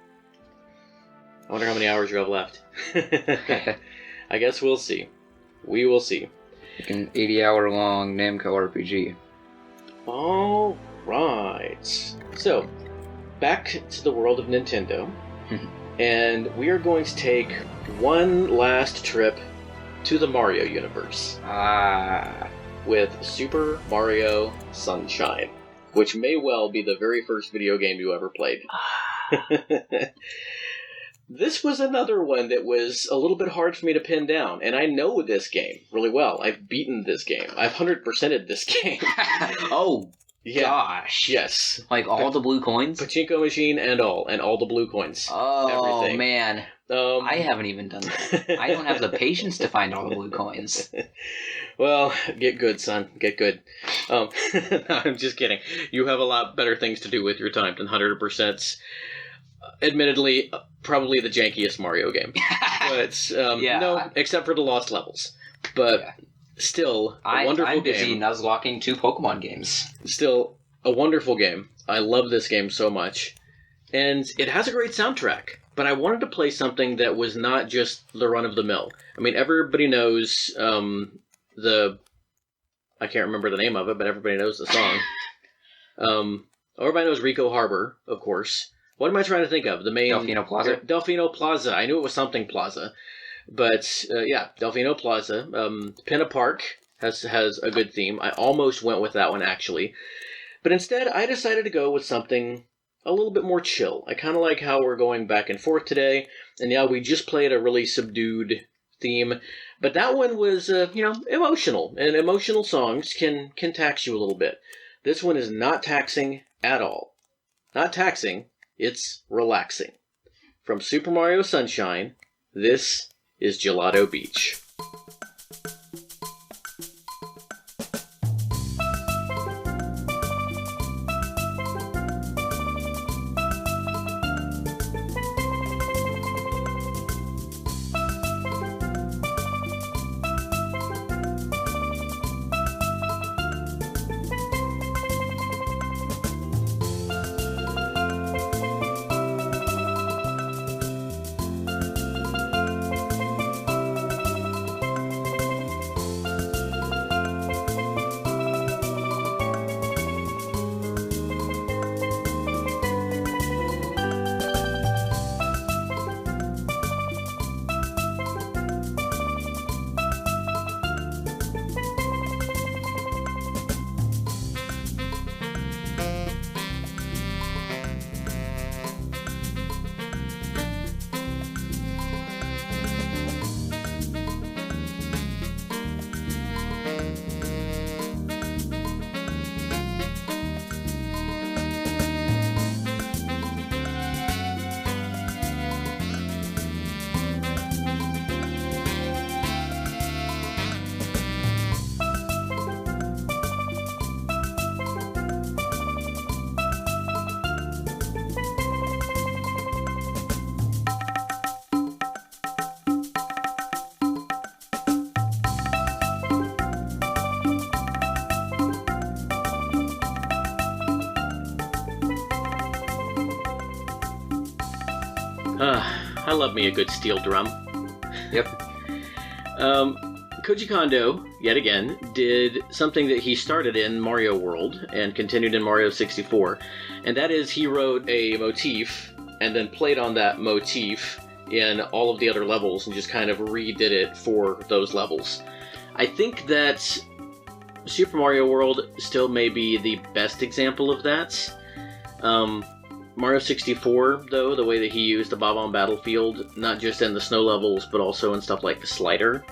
I wonder how many hours you have left. I guess we'll see. We will see. Like an 80-hour-long Namco RPG. All right. So, back to the world of Nintendo. And we are going to take one last trip to the Mario universe. With Super Mario Sunshine, which may well be the very first video game you ever played. This was another one that was a little bit hard for me to pin down, and I know this game really well. I've beaten this game. I've 100%ed this game. Oh, yeah. Gosh. Yes. Like all the blue coins? Pachinko machine and all the blue coins. Oh, everything. Man. I haven't even done that. I don't have the patience to find all the blue coins. Well, get good, son. Get good. No, I'm just kidding. You have a lot better things to do with your time than 100%. Admittedly, probably the jankiest Mario game. But, yeah. No, except for the Lost Levels. But yeah. Still, a wonderful game. I'm busy nuzlocking 2 Pokemon games. Still, a wonderful game. I love this game so much. And it has a great soundtrack. But I wanted to play something that was not just the run-of-the-mill. I mean, everybody knows I can't remember the name of it, but everybody knows the song. Everybody knows Rico Harbor, of course. What am I trying to think of? The main... Delfino Plaza? Delfino Plaza. I knew it was something Plaza. But, yeah, Delfino Plaza. Pinna Park has a good theme. I almost went with that one, actually. But instead, I decided to go with something a little bit more chill. I kind of like how we're going back and forth today. And yeah, we just played a really subdued theme. But that one was, emotional. And emotional songs can tax you a little bit. This one is not taxing at all. Not taxing, it's relaxing. From Super Mario Sunshine, this is Gelato Beach. I love me a good steel drum. Yep. Koji Kondo, yet again, did something that he started in Mario World and continued in Mario 64, and that is he wrote a motif and then played on that motif in all of the other levels and just kind of redid it for those levels. I think that Super Mario World still may be the best example of that. Mario 64, though, the way that he used the Bob-omb Battlefield, not just in the snow levels, but also in stuff like the slider,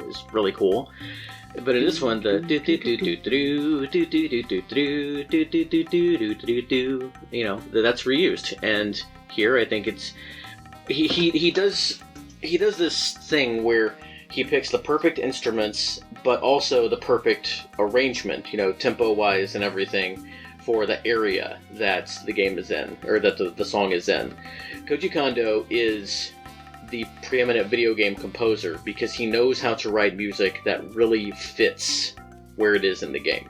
is really cool. But in this one, the you know, that's reused. And here, I think it's he does this thing where he picks the perfect instruments, but also the perfect arrangement, you know, tempo-wise and everything, for the area that the game is in, or that the song is in. Koji Kondo is the preeminent video game composer because he knows how to write music that really fits where it is in the game.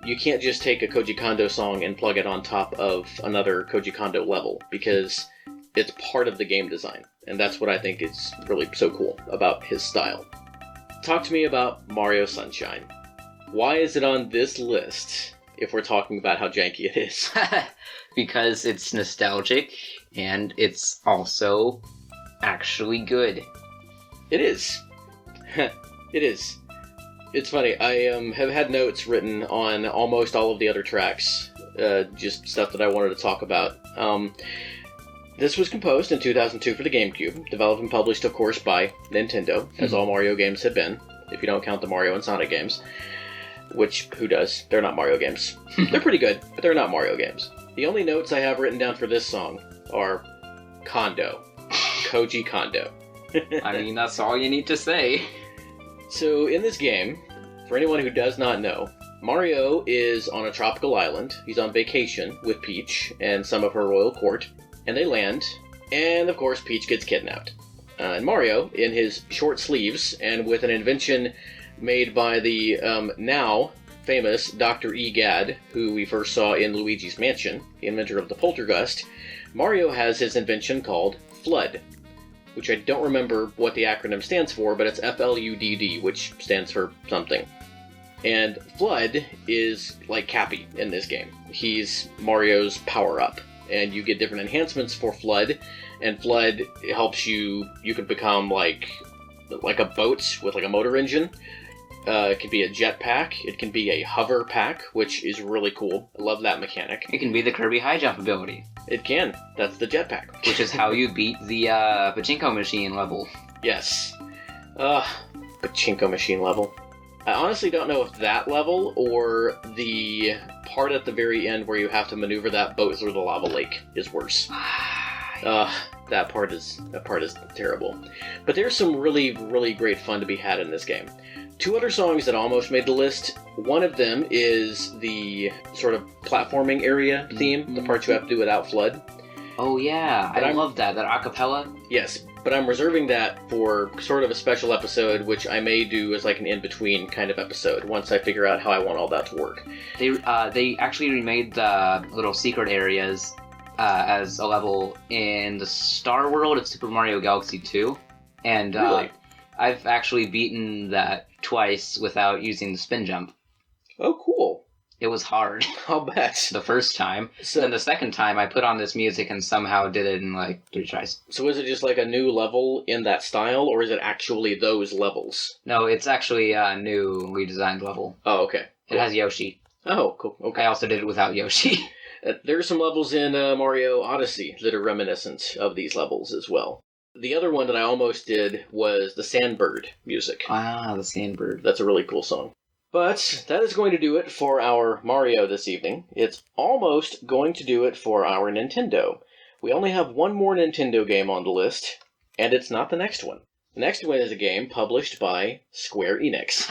You can't just take a Koji Kondo song and plug it on top of another Koji Kondo level, because it's part of the game design, and that's what I think is really so cool about his style. Talk to me about Mario Sunshine. Why is it on this list if we're talking about how janky it is? Because it's nostalgic, and it's also actually good. It is. It is. It's funny, I have had notes written on almost all of the other tracks, just stuff that I wanted to talk about. This was composed in 2002 for the GameCube, developed and published, of course, by Nintendo, as all Mario games have been, if you don't count the Mario and Sonic games. Which, who does? They're not Mario games. They're pretty good, but they're not Mario games. The only notes I have written down for this song are Kondo. Koji Kondo. I mean, that's all you need to say. So, in this game, for anyone who does not know, Mario is on a tropical island. He's on vacation with Peach and some of her royal court, and they land, and of course Peach gets kidnapped. And Mario, in his short sleeves, and with an invention made by the now famous Dr. E. Gadd, who we first saw in Luigi's Mansion, the inventor of the Poltergust, Mario has his invention called FLUDD, which I don't remember what the acronym stands for, but it's FLUDD, which stands for something. And FLUDD is like Cappy in this game. He's Mario's power-up, and you get different enhancements for FLUDD, and FLUDD helps you can become like a boat with like a motor engine. It can be a jetpack. It can be a hover pack, which is really cool. I love that mechanic. It can be the Kirby high jump ability. It can. That's the jetpack. Which is how you beat the pachinko machine level. Yes. Pachinko machine level. I honestly don't know if that level or the part at the very end where you have to maneuver that boat through the lava lake is worse. That part is terrible. But there's some really, really great fun to be had in this game. Two other songs that almost made the list. One of them is the sort of platforming area theme, the part you have to do without FLUDD. Oh yeah, I love that acapella. Yes, but I'm reserving that for sort of a special episode, which I may do as like an in-between kind of episode, once I figure out how I want all that to work. They actually remade the little secret areas as a level in the Star World of Super Mario Galaxy 2. And really? I've actually beaten that twice without using the spin jump. Oh, cool. It was hard. I'll bet. The first time. So, then the second time I put on this music and somehow did it in like 3 tries. So is it just like a new level in that style, or is it actually those levels? No, it's actually a new redesigned level. Oh, okay. Cool. It has Yoshi. Oh, cool. Okay. I also did it without Yoshi. There are some levels in Mario Odyssey that are reminiscent of these levels as well. The other one that I almost did was the Sandbird music. Ah, the Sandbird. That's a really cool song. But that is going to do it for our Mario this evening. It's almost going to do it for our Nintendo. We only have one more Nintendo game on the list, and it's not the next one. The next one is a game published by Square Enix.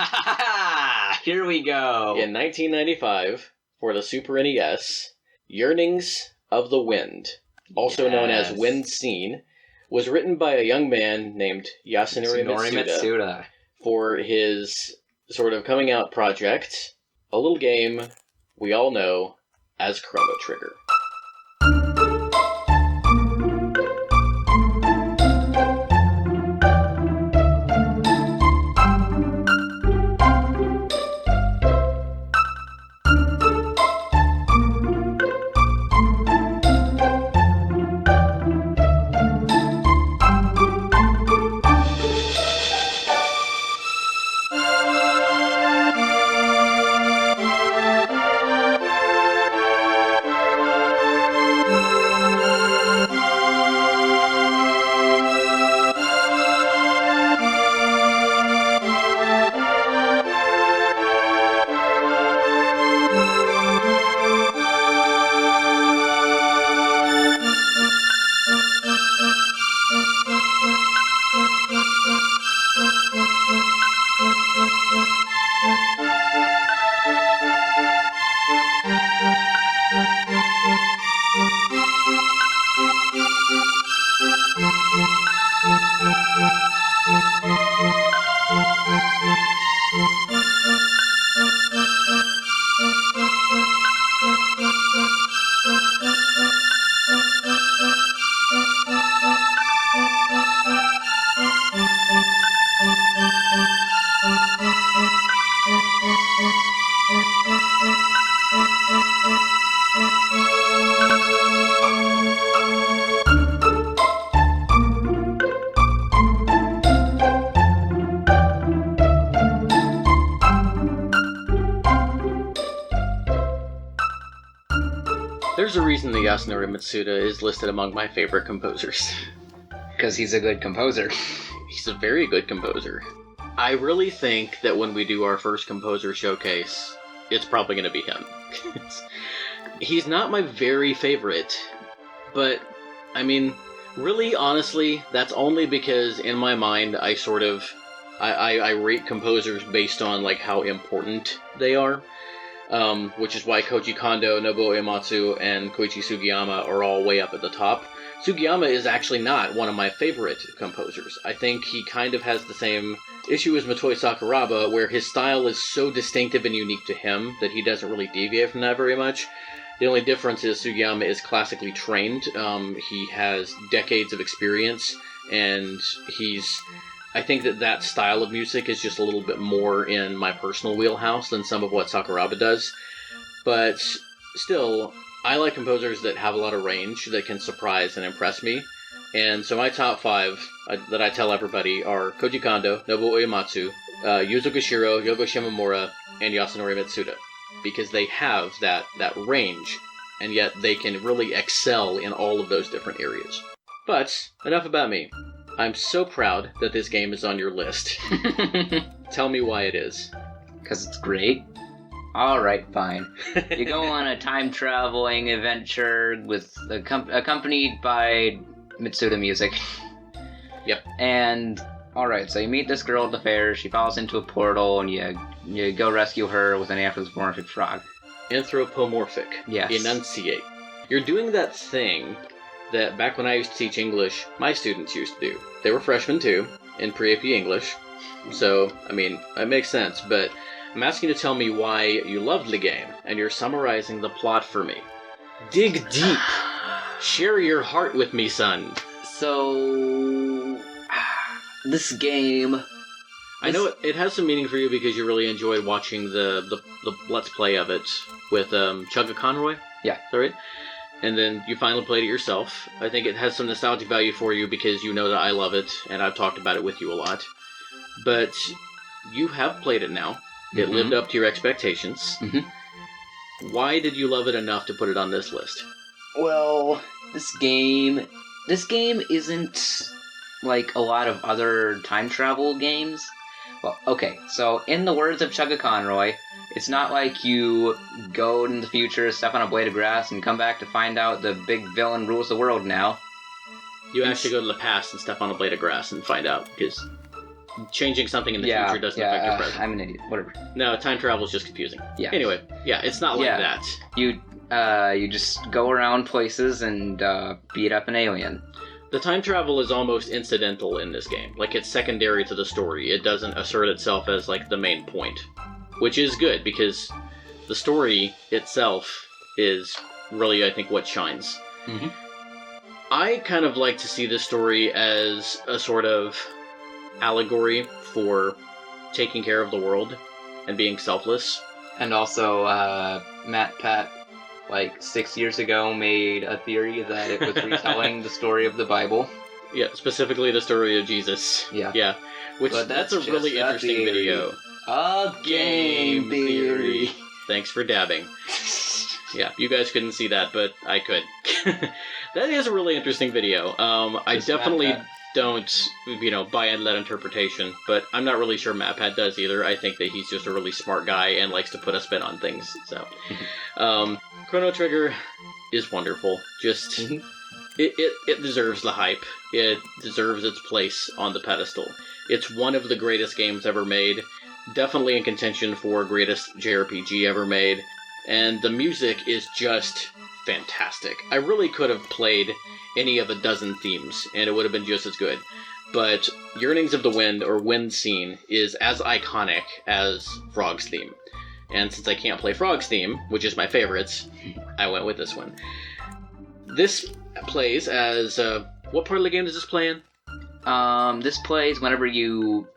Here we go. In 1995, for the Super NES, Yearnings of the Wind, also known as Wind Scene, was written by a young man named Yasunori Mitsuda for his sort of coming out project, a little game we all know as Chrono Trigger. There's a reason that Yasunori Mitsuda is listed among my favorite composers. Because he's a good composer. He's a very good composer. I really think that when we do our first composer showcase, it's probably going to be him. He's not my very favorite, but, I mean, really, honestly, that's only because in my mind I sort of... I rate composers based on, like, how important they are. Which is why Koji Kondo, Nobuo Uematsu, and Koichi Sugiyama are all way up at the top. Sugiyama is actually not one of my favorite composers. I think he kind of has the same issue as Motoi Sakuraba, where his style is so distinctive and unique to him that he doesn't really deviate from that very much. The only difference is Sugiyama is classically trained. He has decades of experience, and I think that style of music is just a little bit more in my personal wheelhouse than some of what Sakuraba does. But still, I like composers that have a lot of range, that can surprise and impress me. And so my top 5 that I tell everybody are Koji Kondo, Nobuo Uematsu, Yuzo Koshiro, Yogo Shimomura, and Yasunori Mitsuda. Because they have that range, and yet they can really excel in all of those different areas. But, enough about me. I'm so proud that this game is on your list. Tell me why it is. Because it's great. Alright, fine. You go on a time-traveling adventure with accompanied by Mitsuda music. Yep. And, alright, so you meet this girl at the fair, she falls into a portal, and you go rescue her with an anthropomorphic frog. Anthropomorphic. Yes. Enunciate. You're doing that thing that back when I used to teach English, my students used to do. They were freshmen too, in pre-AP English. So, I mean, it makes sense, but I'm asking you to tell me why you loved the game, and you're summarizing the plot for me. Dig deep. Share your heart with me, son. So... this game... I know it has some meaning for you because you really enjoyed watching the Let's Play of it with Chugga Conroy? Yeah. Is that right? And then you finally played it yourself. I think it has some nostalgic value for you because you know that I love it, and I've talked about it with you a lot. But you have played it now. It lived up to your expectations. Mm-hmm. Why did you love it enough to put it on this list? Well, this game isn't like a lot of other time travel games. Well, okay, so in the words of Chugga Conroy, it's not like you go in the future, step on a blade of grass, and come back to find out the big villain rules the world now. You actually go to the past and step on a blade of grass and find out, because changing something in the future doesn't affect your present. I'm an idiot. Whatever. No, time travel is just confusing. Yeah. Anyway, yeah, it's not like that. You just go around places and beat up an alien. The time travel is almost incidental in this game. Like, it's secondary to the story. It doesn't assert itself as, like, the main point. Which is good, because the story itself is really, I think, what shines. Mm-hmm. I kind of like to see this story as a sort of allegory for taking care of the world and being selfless. And also, Matt Pat, like 6 years ago, made a theory that it was retelling the story of the Bible. Yeah, specifically the story of Jesus. Yeah. Yeah. Which, that's a really interesting video. A game theory. Thanks for dabbing. Yeah, you guys couldn't see that, but I could. That is a really interesting video. I definitely don't, buy into that interpretation, but I'm not really sure MatPat does either. I think that he's just a really smart guy and likes to put a spin on things. So, Chrono Trigger is wonderful. Just, it deserves the hype. It deserves its place on the pedestal. It's one of the greatest games ever made. Definitely in contention for greatest JRPG ever made. And the music is just fantastic. I really could have played any of a dozen themes, and it would have been just as good. But Yearnings of the Wind, or Wind Scene, is as iconic as Frog's theme. And since I can't play Frog's theme, which is my favorites, I went with this one. This plays as... what part of the game does this play in? This plays whenever you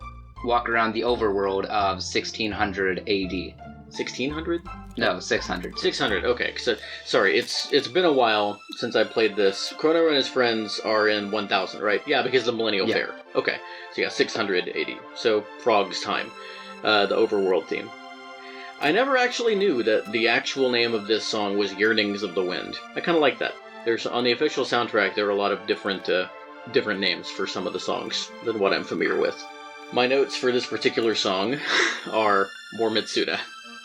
walk around the overworld of 1600 AD. 1600? No, 600. 600, okay. So, sorry, it's been a while since I played this. Chrono and his friends are in 1000, right? Yeah, because of the Millennial Fair. Okay, so yeah, 600 AD. So, Frog's time, the overworld theme. I never actually knew that the actual name of this song was Yearnings of the Wind. I kind of like that. There's on the official soundtrack, there are a lot of different names for some of the songs than what I'm familiar with. My notes for this particular song are more Mitsuda.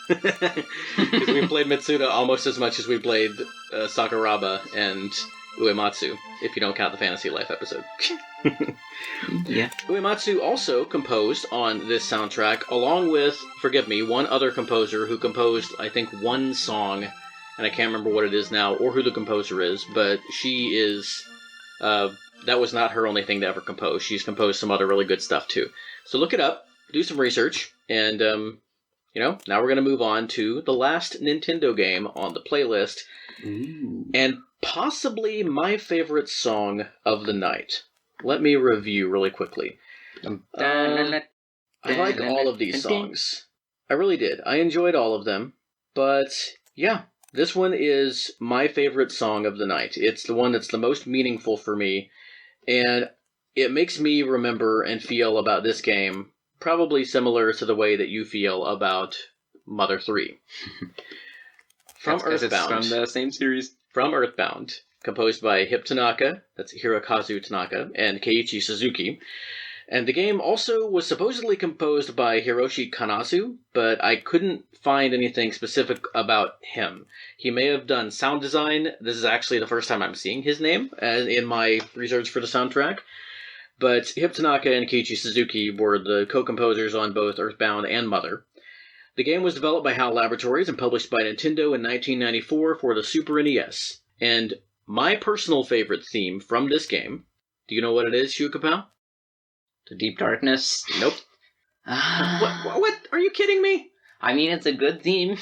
Because we played Mitsuda almost as much as we played Sakuraba and Uematsu, if you don't count the Fantasy Life episode. Yeah. Uematsu also composed on this soundtrack, along with, forgive me, one other composer who composed, I think, one song, and I can't remember what it is now, or who the composer is, but she is... that was not her only thing to ever compose. She's composed some other really good stuff, too. So look it up, do some research, and... now we're going to move on to the last Nintendo game on the playlist, and possibly my favorite song of the night. Let me review really quickly. I like all of these songs. I really did. I enjoyed all of them, but yeah, this one is my favorite song of the night. It's the one that's the most meaningful for me, and it makes me remember and feel about this game probably similar to the way that you feel about Mother 3. From Earthbound. It's from the same series. From Earthbound, composed by Hip Tanaka, that's Hirokazu Tanaka, and Keiichi Suzuki. And the game also was supposedly composed by Hiroshi Kanazu, but I couldn't find anything specific about him. He may have done sound design. This is actually the first time I'm seeing his name in my research for the soundtrack. But Hip Tanaka and Keiichi Suzuki were the co-composers on both Earthbound and Mother. The game was developed by HAL Laboratories and published by Nintendo in 1994 for the Super NES. And my personal favorite theme from this game, do you know what it is, Shootkapow? The Deep Darkness? Nope. What? Are you kidding me? I mean, it's a good theme.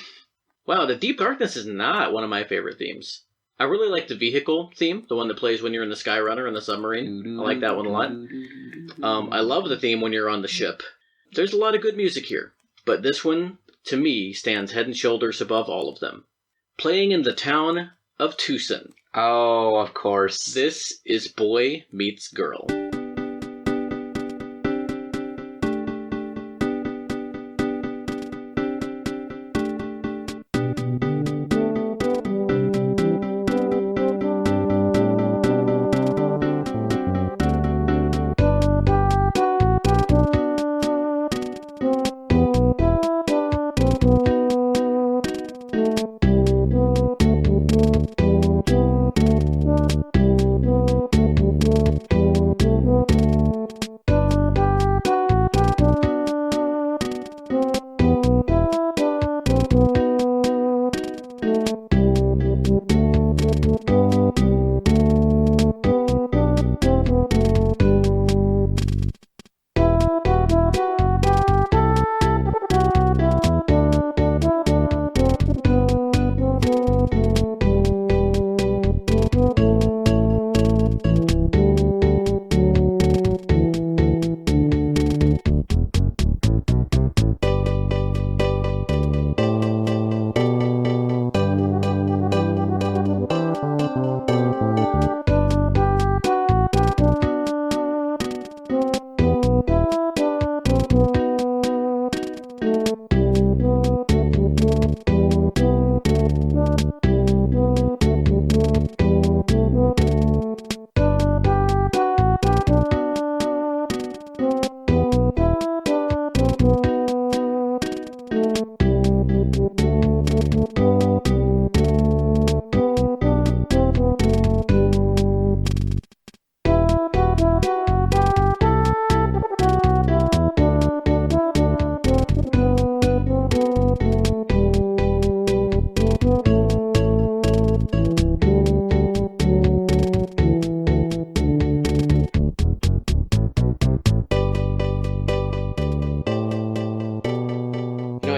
Wow, the Deep Darkness is not one of my favorite themes. I really like the vehicle theme, the one that plays when you're in the Skyrunner and the submarine. I like that one a lot. I love the theme when you're on the ship. There's a lot of good music here, but this one, to me, stands head and shoulders above all of them. Playing in the town of Tucson. Oh, of course. This is Boy Meets Girl.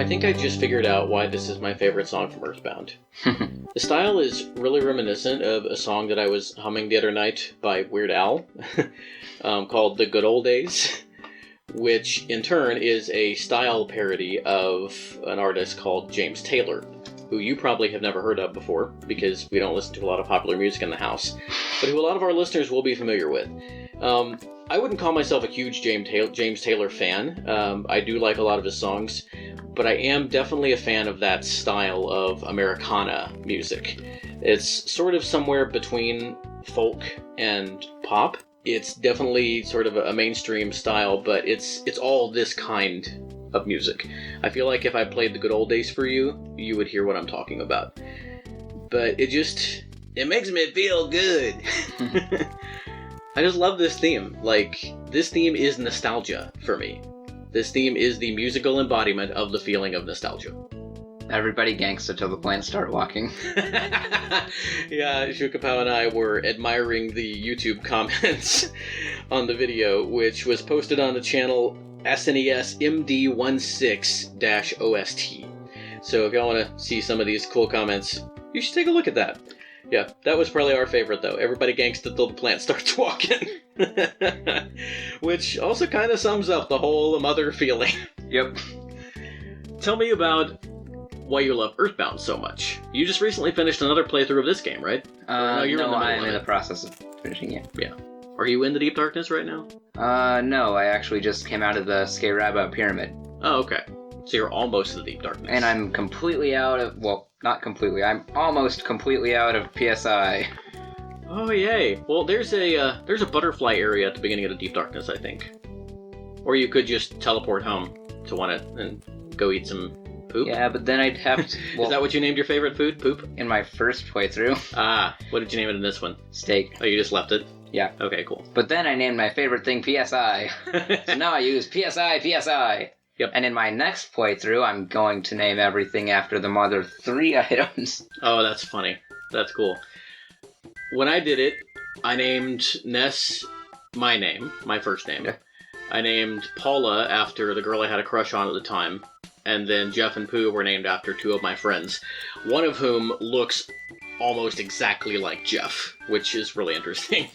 think I just figured out why this is my favorite song from Earthbound. The style is really reminiscent of a song that I was humming the other night by Weird Al, called The Good Old Days, which in turn is a style parody of an artist called James Taylor, who you probably have never heard of before, because we don't listen to a lot of popular music in the house, but who a lot of our listeners will be familiar with. I wouldn't call myself a huge James Taylor fan. I do like a lot of his songs, but I am definitely a fan of that style of Americana music. It's sort of somewhere between folk and pop. It's definitely sort of a mainstream style, but it's all this kind of music. I feel like if I played The Good Old Days for you, you would hear what I'm talking about. But it makes me feel good. I just love this theme. Like, this theme is nostalgia for me. This theme is the musical embodiment of the feeling of nostalgia. Everybody gangsta till the plants start walking. Yeah, Shootkapow and I were admiring the YouTube comments on the video, which was posted on the channel SNES MD16-OST. So if y'all want to see some of these cool comments, you should take a look at that. Yeah, that was probably our favorite, though. Everybody gangsta till the plant starts walking. Which also kind of sums up the whole mother feeling. Yep. Tell me about why you love Earthbound so much. You just recently finished another playthrough of this game, right? No, I'm in the process of finishing it. Yeah. Are you in the Deep Darkness right now? No, I actually just came out of the Scaraba Pyramid. Oh, okay. So you're almost in the Deep Darkness. And I'm completely out of... Well, not completely. I'm almost completely out of PSI. Oh, yay. Well, there's a butterfly area at the beginning of the Deep Darkness, I think. Or you could just teleport home to one and go eat some poop. Yeah, but then I'd have to... Well, is that what you named your favorite food? Poop? In my first playthrough. Ah, what did you name it in this one? Steak. Oh, you just left it? Yeah. Okay, cool. But then I named my favorite thing PSI. So now I use PSI. Yep. And in my next playthrough, I'm going to name everything after the Mother 3 items. Oh, that's funny. That's cool. When I did it, I named Ness my name, my first name. Okay. I named Paula after the girl I had a crush on at the time. And then Jeff and Pooh were named after two of my friends, one of whom looks almost exactly like Jeff, which is really interesting.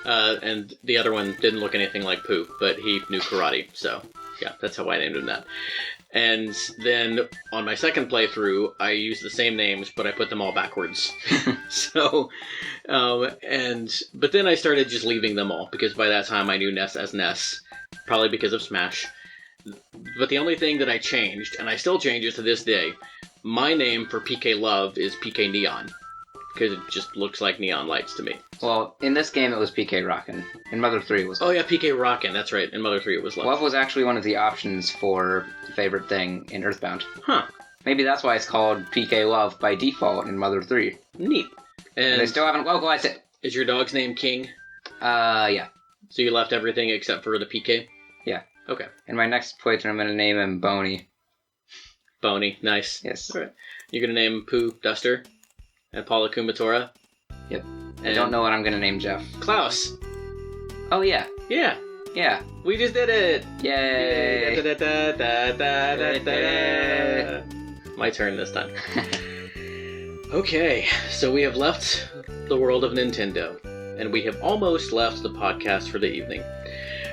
And the other one didn't look anything like Pooh, but he knew karate, so yeah, that's how I named him that. And then on my second playthrough, I used the same names, but I put them all backwards. So, but then I started just leaving them all, because by that time I knew Ness as Ness, probably because of Smash. But the only thing that I changed, and I still change it to this day, my name for PK Love is PK Neon, because it just looks like neon lights to me. Well, in this game it was PK Rockin'. In Mother 3 it was... Oh yeah, PK Rockin', that's right. In Mother 3 it was Love. Love was actually one of the options for the favorite thing in Earthbound. Huh. Maybe that's why it's called PK Love by default in Mother 3. Neat. And they still haven't localized it. Is your dog's name King? Yeah. So you left everything except for the PK? Yeah. Okay. In my next playthrough I'm going to name him Boney. Boney, nice. Yes. All right. You're going to name Pooh Duster? And Paula Kumatora? Yep. And I don't know what I'm going to name Jeff. Klaus! Oh, yeah. Yeah. Yeah. We just did it! Yay! My turn this time. Okay, so we have left the world of Nintendo, and we have almost left the podcast for the evening.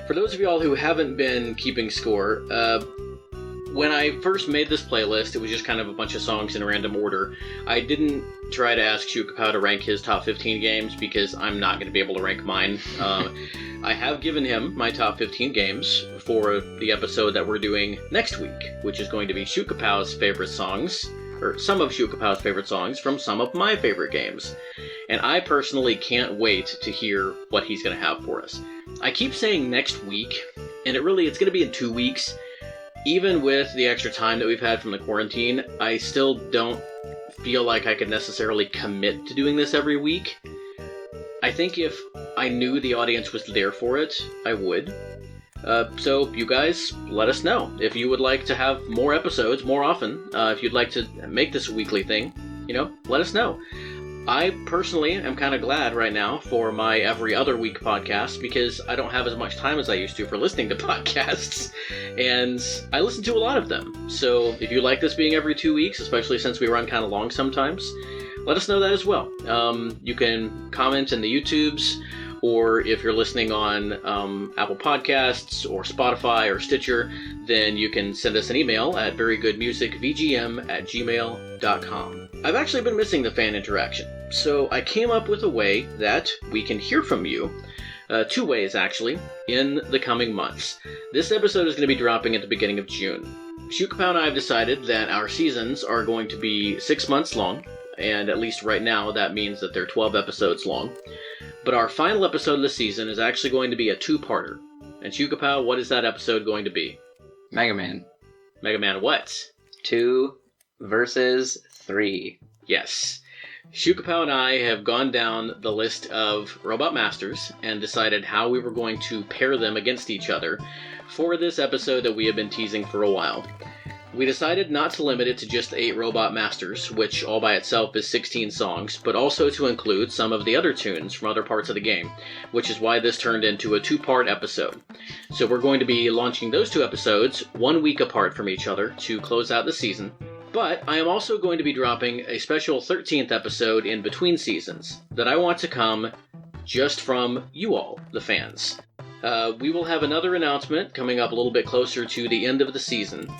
For those of y'all who haven't been keeping score, when I first made this playlist, it was just kind of a bunch of songs in random order. I didn't try to ask Shootkapow to rank his top 15 games, because I'm not going to be able to rank mine. I have given him my top 15 games for the episode that we're doing next week, which is going to be Shootcapow's favorite songs, or some of Shootcapow's favorite songs from some of my favorite games. And I personally can't wait to hear what he's going to have for us. I keep saying next week, and it's going to be in 2 weeks. Even with the extra time that we've had from the quarantine, I still don't feel like I could necessarily commit to doing this every week. I think if I knew the audience was there for it, I would. So you guys, let us know. If you would like to have more episodes more often, if you'd like to make this a weekly thing, let us know. I personally am kind of glad right now for my every other week podcast because I don't have as much time as I used to for listening to podcasts, and I listen to a lot of them. So if you like this being every 2 weeks, especially since we run kind of long sometimes, let us know that as well. You can comment in the YouTubes, or if you're listening on Apple Podcasts or Spotify or Stitcher, then you can send us an email at verygoodmusicvgm@gmail.com. I've actually been missing the fan interaction, so I came up with a way that we can hear from you, 2 ways actually, in the coming months. This episode is going to be dropping at the beginning of June. Shootkapow and I have decided that our seasons are going to be 6 months long, and at least right now that means that they're 12 episodes long. But our final episode of the season is actually going to be a 2-parter. And Shootkapow, what is that episode going to be? Mega Man. Mega Man what? 2 versus 3. Yes. Shootkapow and I have gone down the list of Robot Masters and decided how we were going to pair them against each other for this episode that we have been teasing for a while. We decided not to limit it to just 8 Robot Masters, which all by itself is 16 songs, but also to include some of the other tunes from other parts of the game, which is why this turned into a 2-part episode. So we're going to be launching those 2 episodes 1 week apart from each other to close out the season. But I am also going to be dropping a special 13th episode in between seasons that I want to come just from you all, the fans. We will have another announcement coming up a little bit closer to the end of the season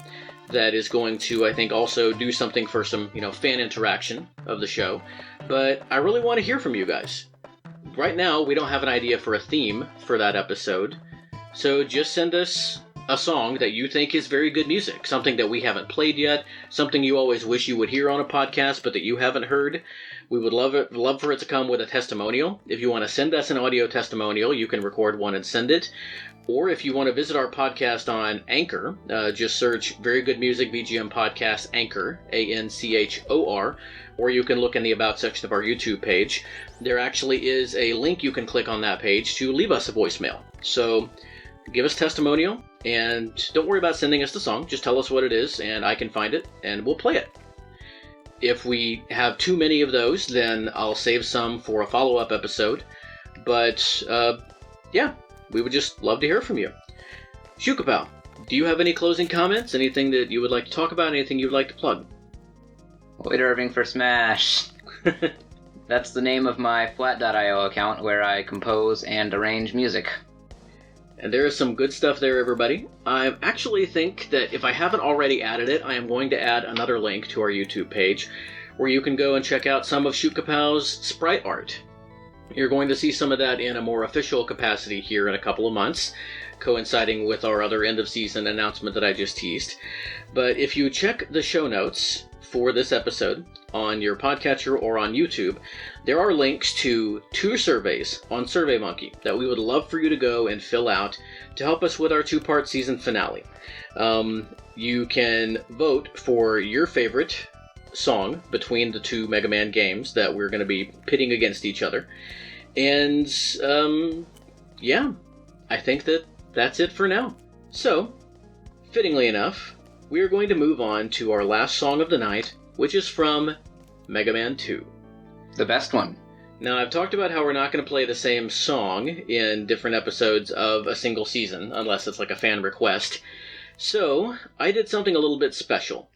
that is going to, I think, also do something for some, fan interaction of the show. But I really want to hear from you guys. Right now, we don't have an idea for a theme for that episode, so just send us a song that you think is very good music, something that we haven't played yet, something you always wish you would hear on a podcast but that you haven't heard. We would love for it to come with a testimonial. If you want to send us an audio testimonial, you can record one and send it. Or if you want to visit our podcast on Anchor, just search Very Good Music VGM Podcast Anchor, ANCHOR, or you can look in the About section of our YouTube page. There actually is a link you can click on that page to leave us a voicemail. So give us testimonial, and don't worry about sending us the song. Just tell us what it is, and I can find it, and we'll play it. If we have too many of those, then I'll save some for a follow-up episode. But, yeah, we would just love to hear from you. Shootkapow, do you have any closing comments? Anything that you would like to talk about? Anything you would like to plug? Wait Irving for Smash. That's the name of my Flat.io account where I compose and arrange music. And there is some good stuff there, everybody. I actually think that if I haven't already added it, I am going to add another link to our YouTube page where you can go and check out some of Shootcapow's sprite art. You're going to see some of that in a more official capacity here in a couple of months, coinciding with our other end-of-season announcement that I just teased. But if you check the show notes for this episode on your podcatcher or on YouTube, there are links to 2 surveys on SurveyMonkey that we would love for you to go and fill out to help us with our 2-part season finale. You can vote for your favorite song between the 2 Mega Man games that we're going to be pitting against each other. And, yeah, I think that's it for now. So, fittingly enough, we are going to move on to our last song of the night, which is from Mega Man 2. The best one. Now, I've talked about how we're not going to play the same song in different episodes of a single season, unless it's like a fan request. So, I did something a little bit special.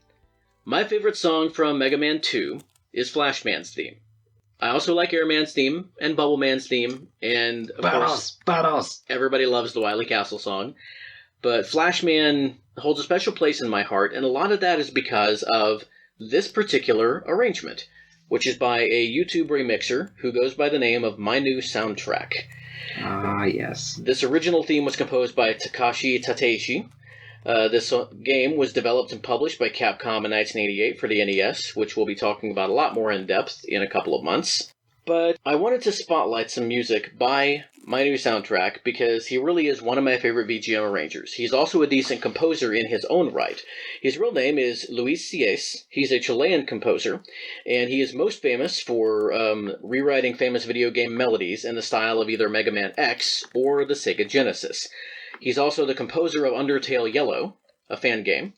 My favorite song from Mega Man 2 is Flashman's theme. I also like Airman's theme and Bubbleman's theme, and of course, everybody loves the Wily Castle song. But Flashman holds a special place in my heart, and a lot of that is because of this particular arrangement, which is by a YouTube remixer who goes by the name of My New Soundtrack. Ah, yes. This original theme was composed by Takashi Tateishi. This game was developed and published by Capcom in 1988 for the NES, which we'll be talking about a lot more in depth in a couple of months. But I wanted to spotlight some music by My New Soundtrack because he really is one of my favorite VGM arrangers. He's also a decent composer in his own right. His real name is Luis Ciés. He's a Chilean composer, and he is most famous for rewriting famous video game melodies in the style of either Mega Man X or the Sega Genesis. He's also the composer of Undertale Yellow, a fan game,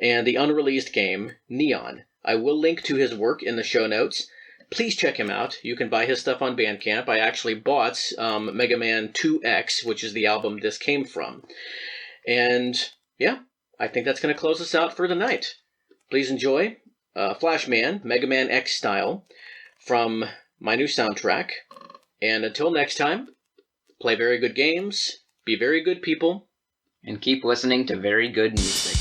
and the unreleased game Neon. I will link to his work in the show notes. please check him out. You can buy his stuff on Bandcamp. I actually bought Mega Man 2X, which is the album this came from. And, yeah, I think that's going to close us out for the night. Please enjoy Flashman, Mega Man X style, from my new soundtrack. And until next time, play very good games, be very good people, and keep listening to very good music.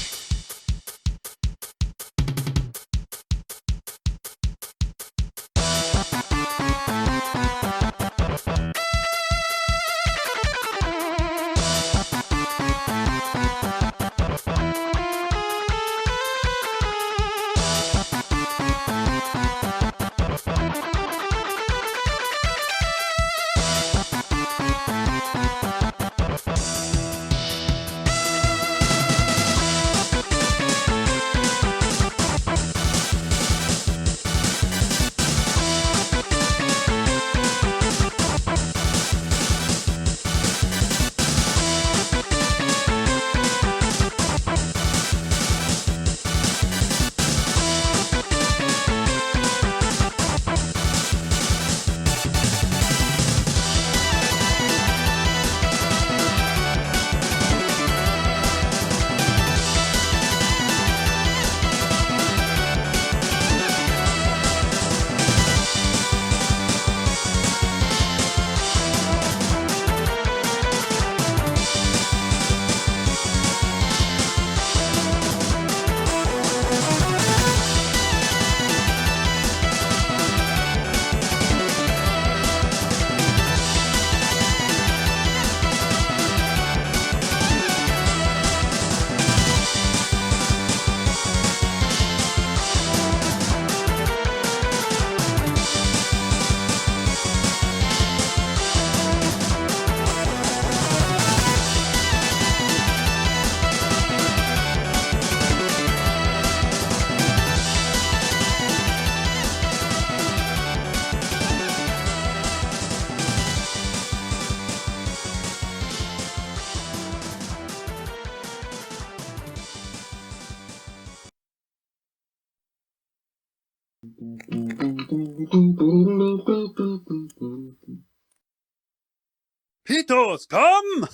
Pitos, come!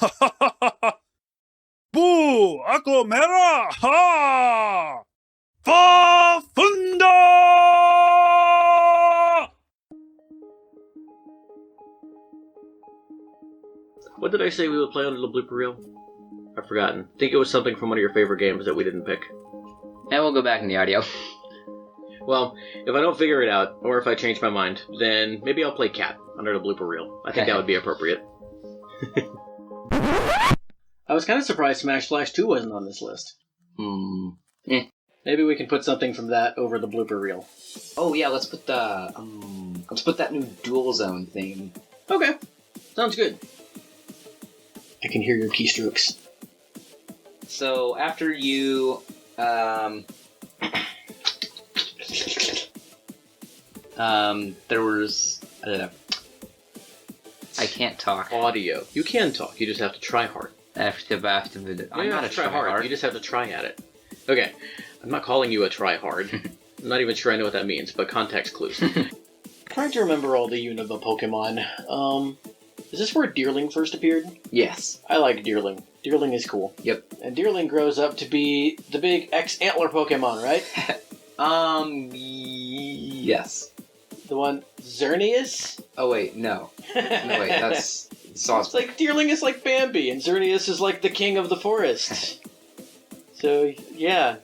Boo! Ako mera! Ha! Fa funda! What did I say we would play under the blooper reel? I've forgotten. I think it was something from one of your favorite games that we didn't pick. And we'll go back in the audio. Well, if I don't figure it out, or if I change my mind, then maybe I'll play Cat under the blooper reel. I think that would be appropriate. I was kind of surprised Smash Flash 2 wasn't on this list. Maybe we can put something from that over the blooper reel. Oh yeah, let's put the let's put that new Dual Zone thing. Okay, sounds good. I can hear your keystrokes. So after you there was I can't talk. Audio. You can talk. You just have to try hard. I'm not a try hard. You just have to try at it. Okay. I'm not calling you a try hard. I'm not even sure I know what that means, but context clues. Trying to remember all the Unova Pokemon. Is this where Deerling first appeared? Yes. I like Deerling. Deerling is cool. Yep. And Deerling grows up to be the big X-Antler Pokemon, right? Yes. The one Xerneas? Oh wait, no. No wait, that's Sauce. It's like Deerling is like Bambi, and Xerneas is like the king of the forest. So yeah,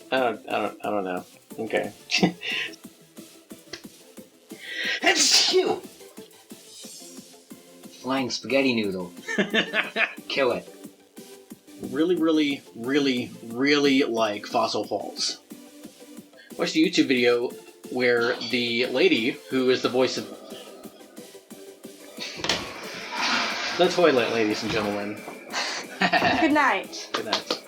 I don't know. Okay. That's you. Flying spaghetti noodle. Kill it. Really, really, really, really like Fossil Falls. Watched a YouTube video where the lady who is the voice of the toilet, ladies and gentlemen. Good night. Good night.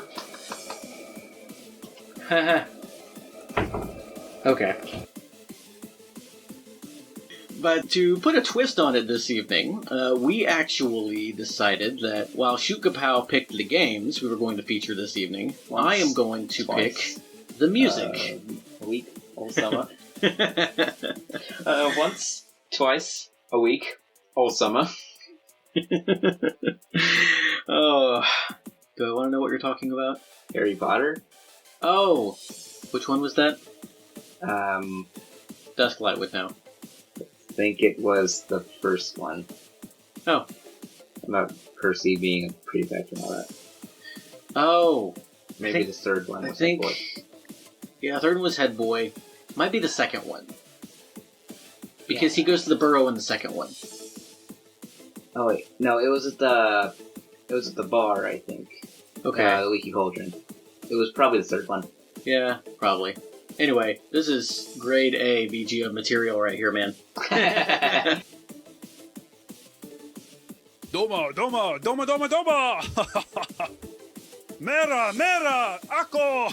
Okay. But to put a twist on it this evening, we actually decided that while Shootkapow picked the games we were going to feature this evening, I am going to pick the music. A week, all summer. Once, twice a week, all summer. Oh, do I want to know what you're talking about? Harry Potter. Oh, which one was that? Dusklight would know. I think it was the first one. Oh. About Percy being a prefect and all that. Oh. Maybe the third one was I think. Head Boy. Yeah, third one was Head Boy. Might be the second one. Because he goes to the burrow in the second one. Oh wait, no, it was at the bar, I think. Okay. The Leaky Cauldron. It was probably the third one. Yeah, probably. Anyway, this is grade A VGM material right here, man. Doma, doma, doma, doma, doma! Mera, mera, ako!